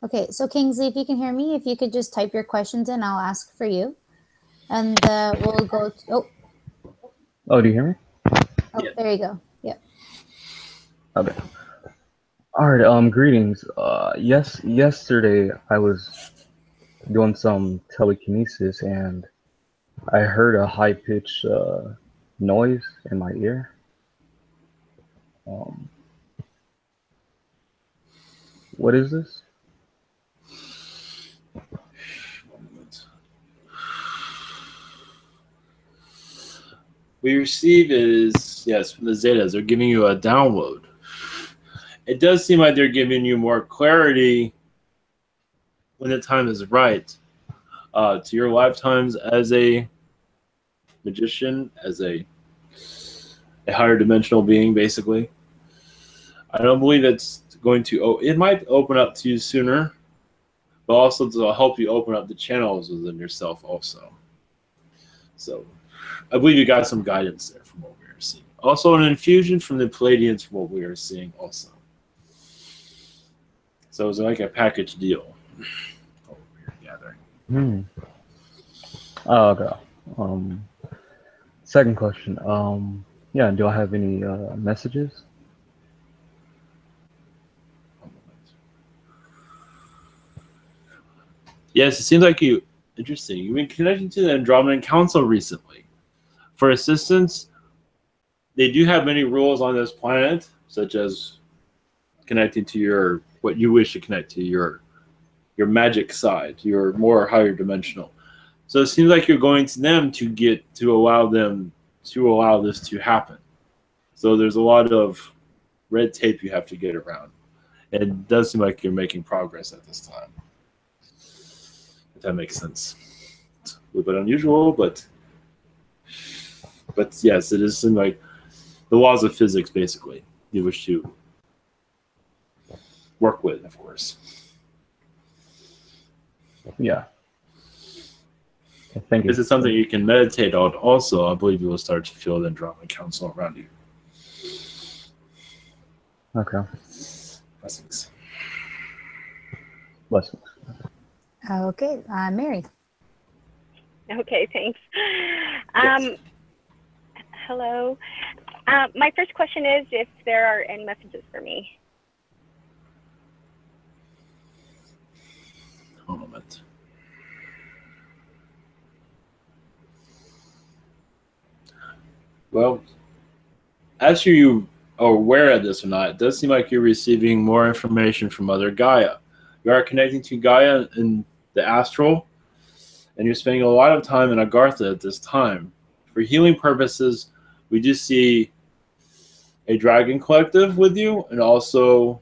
Okay, so Kingsley, if you can hear me, if you could just type your questions in, I'll ask for you. And we'll go to, Oh, do you hear me? Oh, Yeah. there you go. Yep. Okay. All right. Greetings. Yesterday I was doing some telekinesis and I heard a high-pitched noise in my ear. What is this? We receive is, yes, from the Zetas. They're giving you a download. It does seem like they're giving you more clarity when the time is right to your lifetimes as a magician, as a higher dimensional being, basically. I don't believe it's going to, it might open up to you sooner, but also to help you open up the channels within yourself also. So I believe you got some guidance there from what we are seeing. Also an infusion from the Palladians from what we are seeing also. So it's like a package deal. What we are gathering. Oh, okay. Second question. Yeah, do I have any messages? Yes, it seems like you, interesting. You've been connecting to the Andromedan Council recently. For assistance, they do have many rules on this planet, such as connecting to your, what you wish to connect to, your magic side, your more higher dimensional. So it seems like you're going to them to allow this to happen. So there's a lot of red tape you have to get around. And it does seem like you're making progress at this time. If that makes sense. It's a little bit unusual, but yes, it does seem like the laws of physics, basically, you wish to work with, of course. Yeah. Thank you. This is something you can meditate on also. I believe you will start to feel the Andromedan Council around you. Okay. Blessings. Blessings. Okay, Mary. Okay, thanks. Yes. Hello. My first question is if there are any messages for me. One moment. Well, as you are aware of this or not, it does seem like you're receiving more information from Mother Gaia. You are connecting to Gaia in the astral, and you're spending a lot of time in Agartha at this time. For healing purposes, we do see a dragon collective with you, and also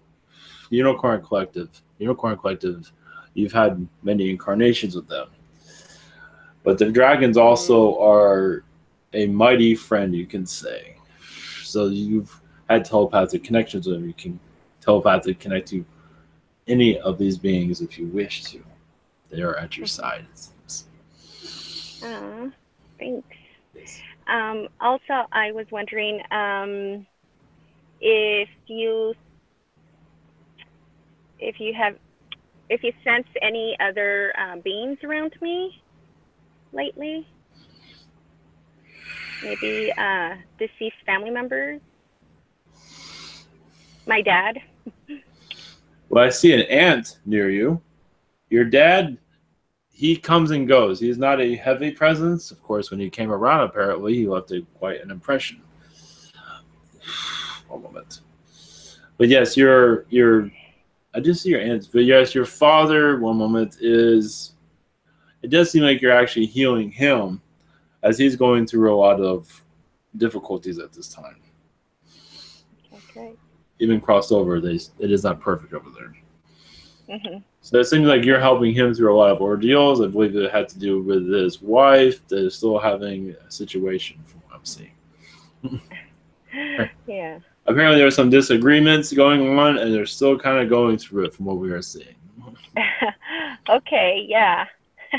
unicorn collective. Unicorn collective, you've had many incarnations with them. But the dragons also are a mighty friend, you can say. So you've had telepathic connections with them. You can telepathically connect to any of these beings if you wish to. They are at your side, it seems. Thanks. Also, I was wondering if you sense any other beings around me lately. Maybe deceased family members. My dad. Well, I see an ant near you. Your dad, he comes and goes. He's not a heavy presence. Of course, when he came around, apparently, he left quite an impression. One moment. But yes, I just see your ants. But yes, your father, one moment, it does seem like you're actually healing him as he's going through a lot of difficulties at this time. Okay. Even crossed over, it is not perfect over there. So it seems like you're helping him through a lot of ordeals. I believe it had to do with his wife that is still having a situation from what I'm seeing. Yeah. Apparently there were some disagreements going on, and they're still kind of going through it from what we are seeing. Okay, yeah.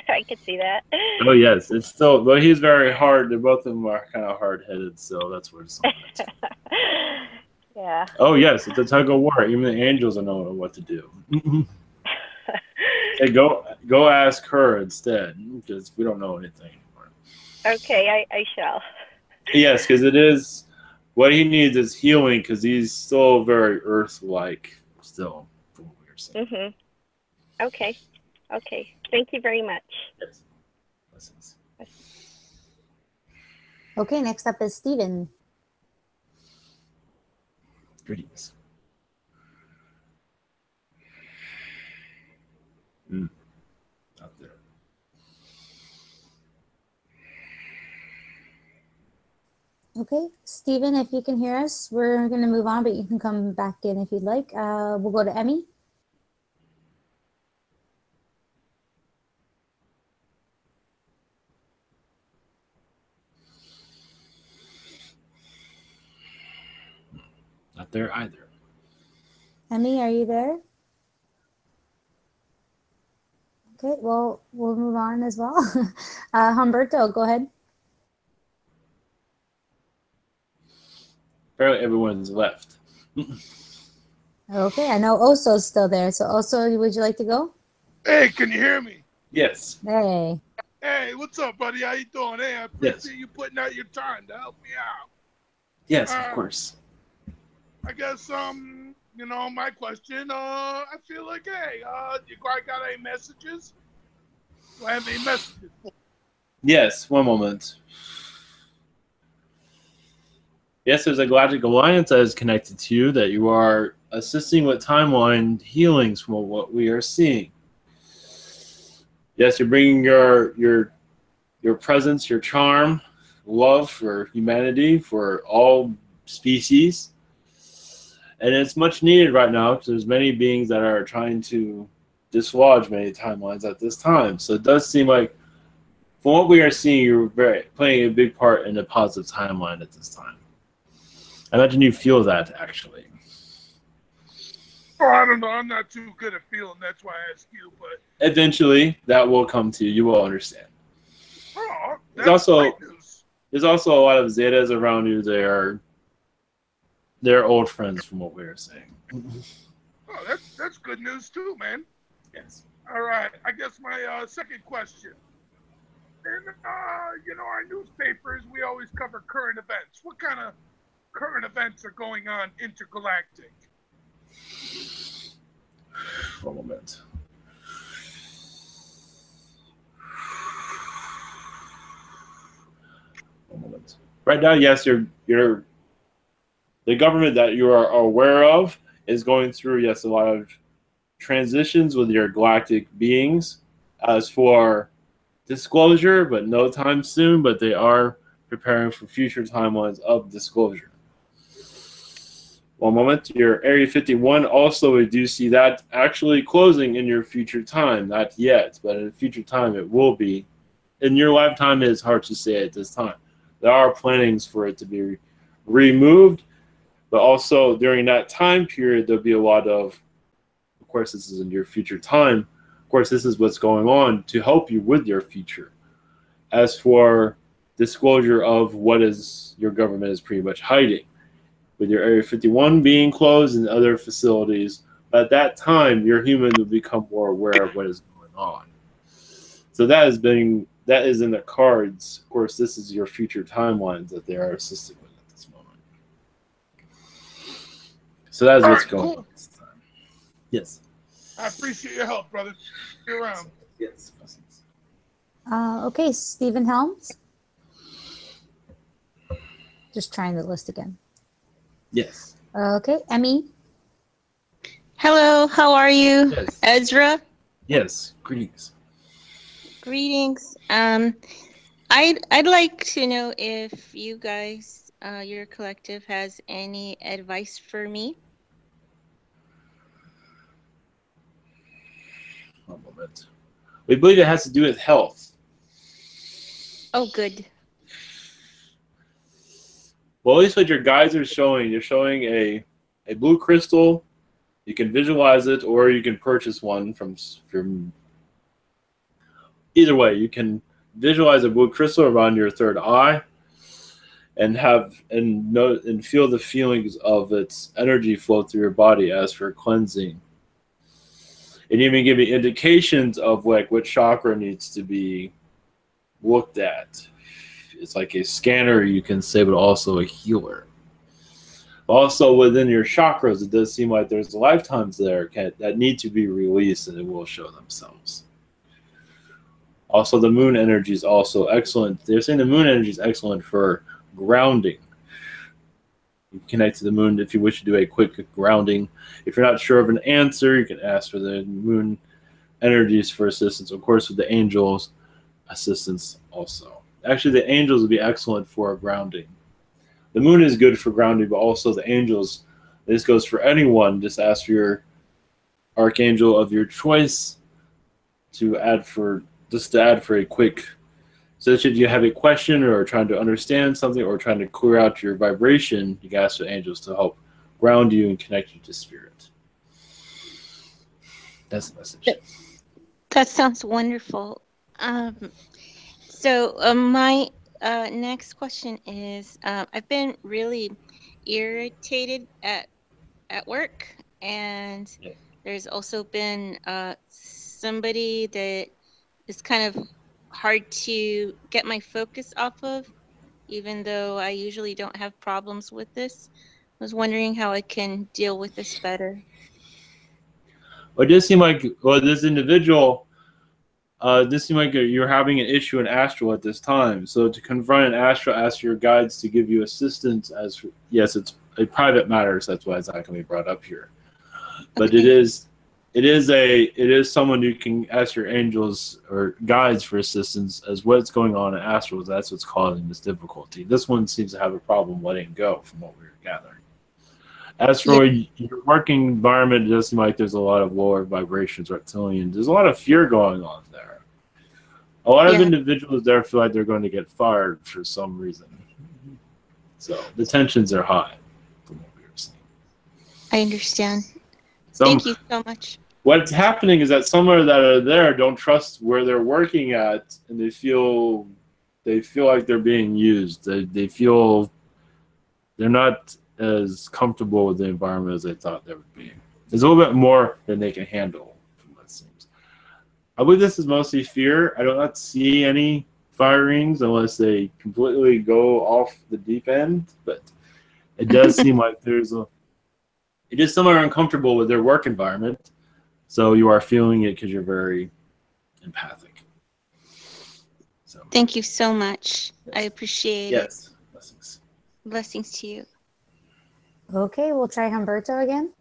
I could see that. Oh, yes. It's still, but he's very hard. Both of them are kind of hard-headed, so that's where it's at. Yeah. Oh, yes. It's a tug of war. Even the angels don't know what to do. Hey, go ask her instead, because we don't know anything anymore. Okay, I shall. Yes, because it is What he needs is healing because he's still very Earth-like still, from what we're saying. Mm-hmm. Okay. Okay. Thank you very much. Yes. Okay, next up is Stephen. Greetings. Out there. Okay, Stephen, if you can hear us, we're going to move on, but you can come back in if you'd like. We'll go to Emmy. Not there either. Emmy, are you there? Okay, well, we'll move on as well. Humberto, go ahead. Apparently everyone's left. Okay, I know Oso's still there. So Oso, would you like to go? Hey, can you hear me? Yes. Hey. Hey, what's up, buddy? How you doing? Hey, I appreciate you putting out your time to help me out. Yes, of course. I guess, you know, my question, I feel like, hey, you got any messages? Do I have any messages for? Yes, one moment. Yes, there's a Galactic Alliance that is connected to you that you are assisting with timeline healings from what we are seeing. Yes, you're bringing your presence, your charm, love for humanity, for all species. And it's much needed right now because there's many beings that are trying to dislodge many timelines at this time. So it does seem like, from what we are seeing, you're playing a big part in a positive timeline at this time. I imagine you feel that, actually. Oh, I don't know. I'm not too good at feeling. That's why I asked you. But Eventually, that will come to you. You will understand. oh, There's also a lot of Zetas around you. They're old friends, from what we were saying. Oh, that's good news too, man. Yes. All right. I guess my second question. In you know, our newspapers, we always cover current events. What kind of current events are going on intergalactic? One moment. One moment. Right now, yes, the government that you are aware of is going through, yes, a lot of transitions with your galactic beings. As for disclosure, but no time soon, but they are preparing for future timelines of disclosure. One moment, your Area 51 also, we do see that actually closing in your future time. Not yet, but in future time it will be. In your lifetime, it is hard to say at this time. There are plannings for it to be removed, but also during that time period, there'll be a lot of course, this is in your future time. Of course, this is what's going on to help you with your future. As for disclosure of what is your government is pretty much hiding, with your Area 51 being closed and other facilities, at that time, your human will become more aware of what is going on. So that is in the cards. Of course, this is your future timelines that they are assisting with at this moment. So that is what's going on. Yes. I appreciate your help, brother. Be around. Yes. Okay, Stephen Helms. Just trying the list again. Yes. Okay, Emmy. Hello, how are you? Yes. Ezra? Yes, greetings. Greetings. I'd like to know if you guys, your collective, has any advice for me. One moment. We believe it has to do with health. Oh, good. Well, at least what your guides are showing, you're showing a blue crystal. You can visualize it, or you can purchase one from either way. You can visualize a blue crystal around your third eye, and feel the feelings of its energy flow through your body as for cleansing. And even give you indications of like what chakra needs to be looked at. It's like a scanner, you can say, but also a healer. Also, within your chakras, it does seem like there's lifetimes there that need to be released, and it will show themselves. Also, the moon energy is also excellent. They're saying the moon energy is excellent for grounding. You can connect to the moon if you wish to do a quick grounding. If you're not sure of an answer, you can ask for the moon energies for assistance. Of course, with the angels, assistance also. Actually, the angels would be excellent for grounding. The moon is good for grounding, but also the angels. This goes for anyone. Just ask for your archangel of your choice to add for a quick. So should you have a question or trying to understand something or trying to clear out your vibration, you can ask the angels to help ground you and connect you to spirit. That's the message. That sounds wonderful. So my next question is, I've been really irritated at work, and there's also been somebody that is kind of hard to get my focus off of, even though I usually don't have problems with this. I was wondering how I can deal with this better. Well, it does seem like this individual, this seems like you're having an issue in astral at this time. So to confront an astral, ask your guides to give you assistance. As yes, it's a private matter, so that's why it's not going to be brought up here. But okay. It is someone you can ask your angels or guides for assistance as what's going on in astral. That's what's causing this difficulty. This one seems to have a problem letting go, from what we're gathering. As for your working environment, it does seem like there's a lot of lower vibrations, reptilians. There's a lot of fear going on there. A lot of individuals there feel like they're going to get fired for some reason. So the tensions are high, from what we were seeing. I understand. Thank you so much. What's happening is that some that are there don't trust where they're working at, and they feel like they're being used. They feel they're not as comfortable with the environment as they thought they would be. There's a little bit more than they can handle, from what it seems. I believe this is mostly fear. I do not see any firings unless they completely go off the deep end, but it does seem like it is somewhere uncomfortable with their work environment, so you are feeling it because you're very empathic. So. Thank you so much. Yes. I appreciate it. Yes. Blessings. Blessings to you. Okay, we'll try Humberto again.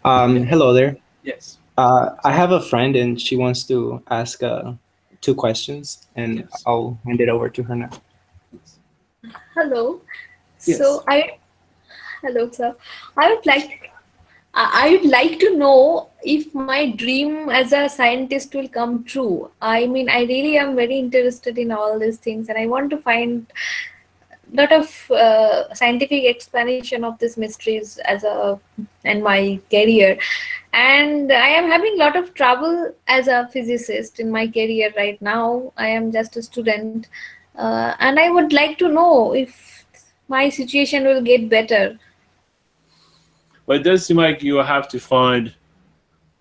Hello there. Yes. I have a friend and she wants to ask 2 questions, and I'll hand it over to her now. Hello. Yes. So hello, sir. I would like to know if my dream as a scientist will come true. I mean, I really am very interested in all these things, and I want to find a lot of scientific explanation of these mysteries and my career. And I am having a lot of trouble as a physicist in my career right now. I am just a student, and I would like to know if my situation will get better. But it does seem like you will have to find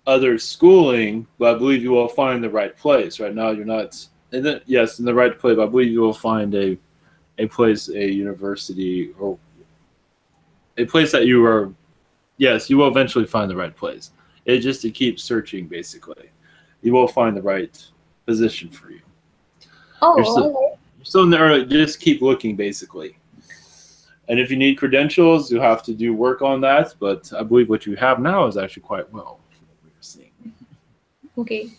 other schooling, but I believe you will find the right place. Right now, you're not in the right place, but I believe you will find a place, a university, or a place that you are. Yes, you will eventually find the right place. It's just to keep searching, basically. You will find the right position for you. Oh, you're still in the early. Just keep looking, basically. And if you need credentials, you have to do work on that. But I believe what you have now is actually quite well, from what we're seeing. Okay.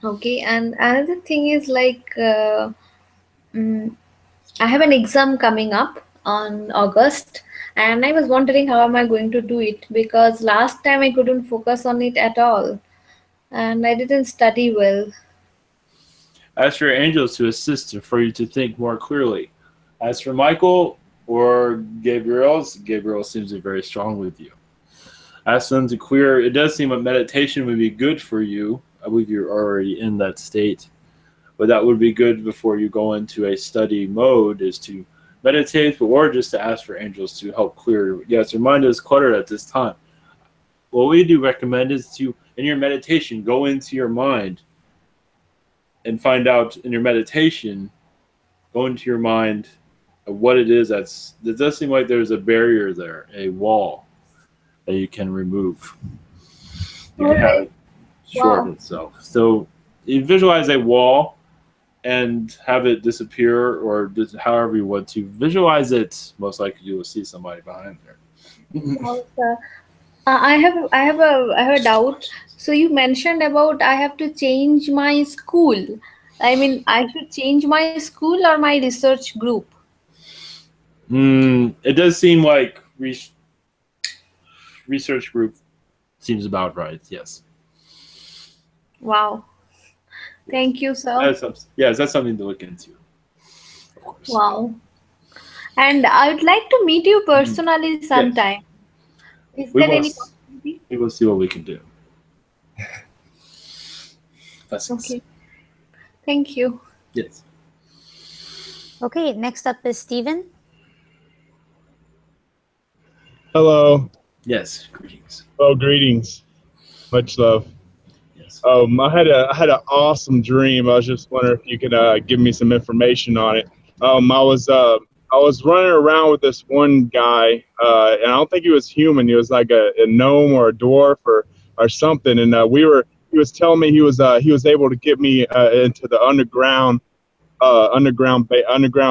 Okay. And another thing is I have an exam coming up on August, and I was wondering how am I going to do it, because last time I couldn't focus on it at all, and I didn't study well. Ask your angels to assist for you to think more clearly. As for Michael or Gabriel seems to be very strong with you. Ask them to clear. It does seem that meditation would be good for you. I believe you're already in that state. But that would be good before you go into a study mode, is to meditate, or just to ask for angels to help clear. Yes, your mind is cluttered at this time. What we do recommend is to, in your meditation, go into your mind and find out in your meditation, go into your mind what it is. It does seem like there's a barrier there, a wall that you can remove. You can have it shorten itself. So you visualize a wall and have it disappear, or however you want to visualize it. Most likely you will see somebody behind there. I have a doubt. So you mentioned about I have to change my school. I mean, I should change my school or my research group. It does seem like research group seems about right. Yes. Wow. Thank you, sir. That's something to look into. Of course. Wow. And I would like to meet you personally sometime. Is there any possibility? We will see what we can do. Okay. Thank you. Yes. Okay, next up is Steven. Hello. Yes, greetings. Oh, greetings. Much love. Yes. I had an awesome dream. I was just wondering if you could give me some information on it. I was running around with this one guy, and I don't think he was human. He was like a gnome or a dwarf or something. And he was telling me he was able to get me into the underground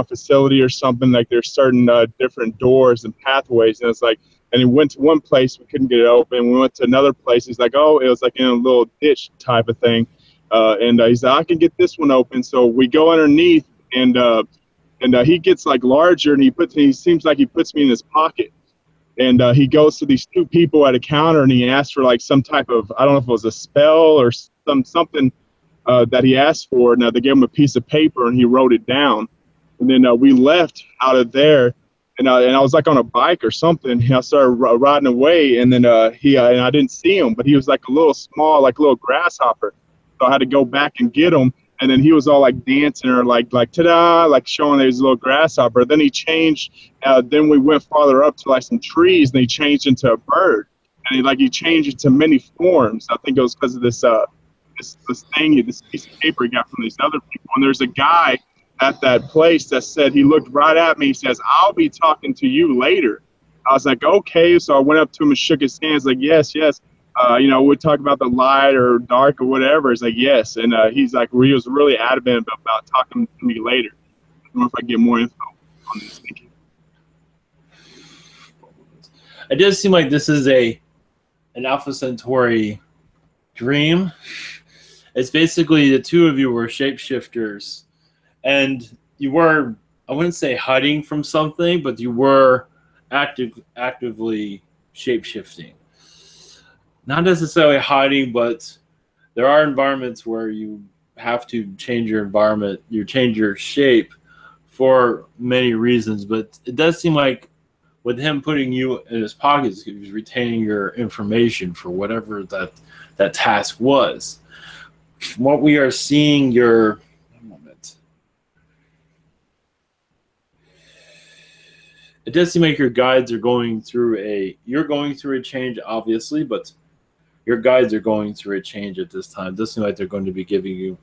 facility or something. Like there's certain different doors and pathways, and it's like, and he went to one place, we couldn't get it open. We went to another place. He's like, oh, it was like in a little ditch type of thing, and he's like, I can get this one open. So we go underneath, and he gets like larger, and he seems like he puts me in his pocket, and he goes to these two people at a counter, and he asks for like some type of, I don't know if it was a spell or something that he asked for. Now they gave him a piece of paper, and he wrote it down, and then we left out of there, and I was like on a bike or something, and I started riding away, and then and I didn't see him, but he was like a little small, like a little grasshopper, so I had to go back and get him. And then he was all like dancing or like ta-da, like showing his little grasshopper. Then he changed. Then we went farther up to like some trees, and he changed into a bird. And he changed into many forms. I think it was because of this piece of paper he got from these other people. And there's a guy at that place that said, he looked right at me. He says, "I'll be talking to you later." I was like, okay. So I went up to him and shook his hands, like, yes. We'll talk about the light or dark or whatever. It's like, yes. And he's like, he was really adamant about talking to me later. I don't know if I get more info on this. Thank you. It does seem like this is an Alpha Centauri dream. It's basically the two of you were shapeshifters, and you were, I wouldn't say hiding from something, but you were actively shapeshifting. Not necessarily hiding, but there are environments where you have to change your environment, you change your shape for many reasons. But it does seem like with him putting you in his pockets, he was retaining your information for whatever that task was. What we are seeing, it does seem like your guides are going through you're going through a change, obviously, but your guides are going through a change at this time. It does seem like they're going to be giving you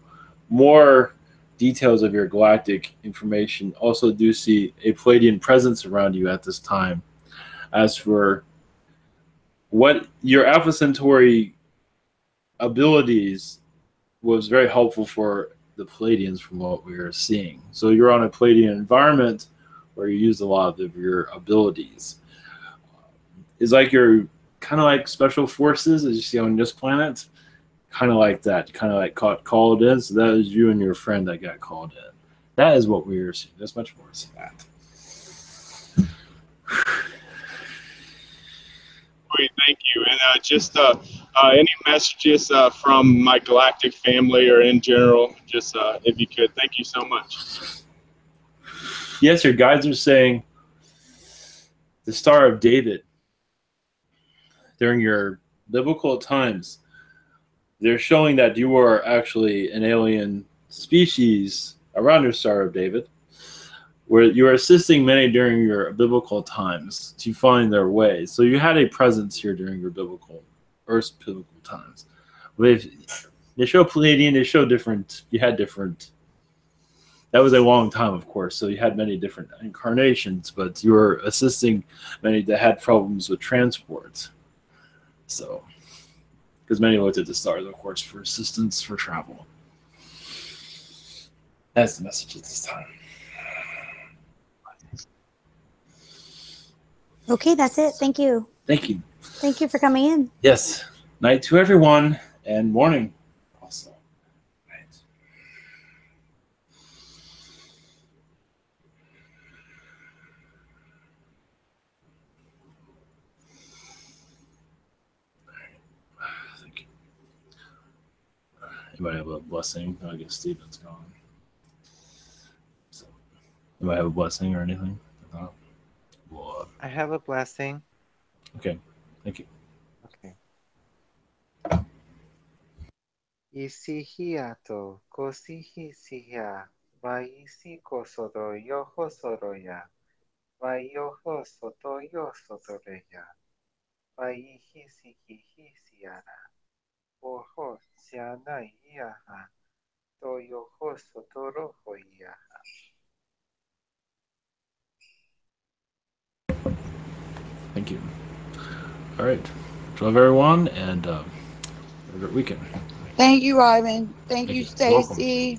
more details of your galactic information. Also do see a Pleiadian presence around you at this time. As for what your Alpha Centauri abilities was very helpful for the Pleiadians from what we are seeing. So you're on a Pleiadian environment where you use a lot of your abilities. It's like you're kind of like special forces, as you see on this planet, kind of like that, kind of like called in. So that is you and your friend that got called in. That is what we are seeing. There's much more to that. Great, thank you. And just any messages from my galactic family or in general, just if you could. Thank you so much. Yes, your guides are saying the Star of David. During your biblical times, they're showing that you are actually an alien species around your Star of David, where you are assisting many during your biblical times to find their way. So you had a presence here during your Earth's biblical times. They show Pleiadian, they show different, you had different That was a long time, of course. So you had many different incarnations, but you were assisting many that had problems with transport. So, because many looked at the stars, of course, for assistance for travel. That's the message at this time. Okay, that's it. Thank you. Thank you. Thank you for coming in. Yes. Night to everyone, and morning also. Right. Thank you. Anybody have a blessing? I guess Stephen's gone. So, anybody have a blessing or anything? I have a blessing. Okay. Thank you. Okay. Isihia to kosihisia vaisi kosodo yoho soroya vayoho soto yo sotoreya vaihi sikihisiara oho siana iaha to yoho sotoroho iaha. Thank you. All right. Love everyone, and have a great weekend. Thank you, Ivan. Thank you, You're welcome. Stacy.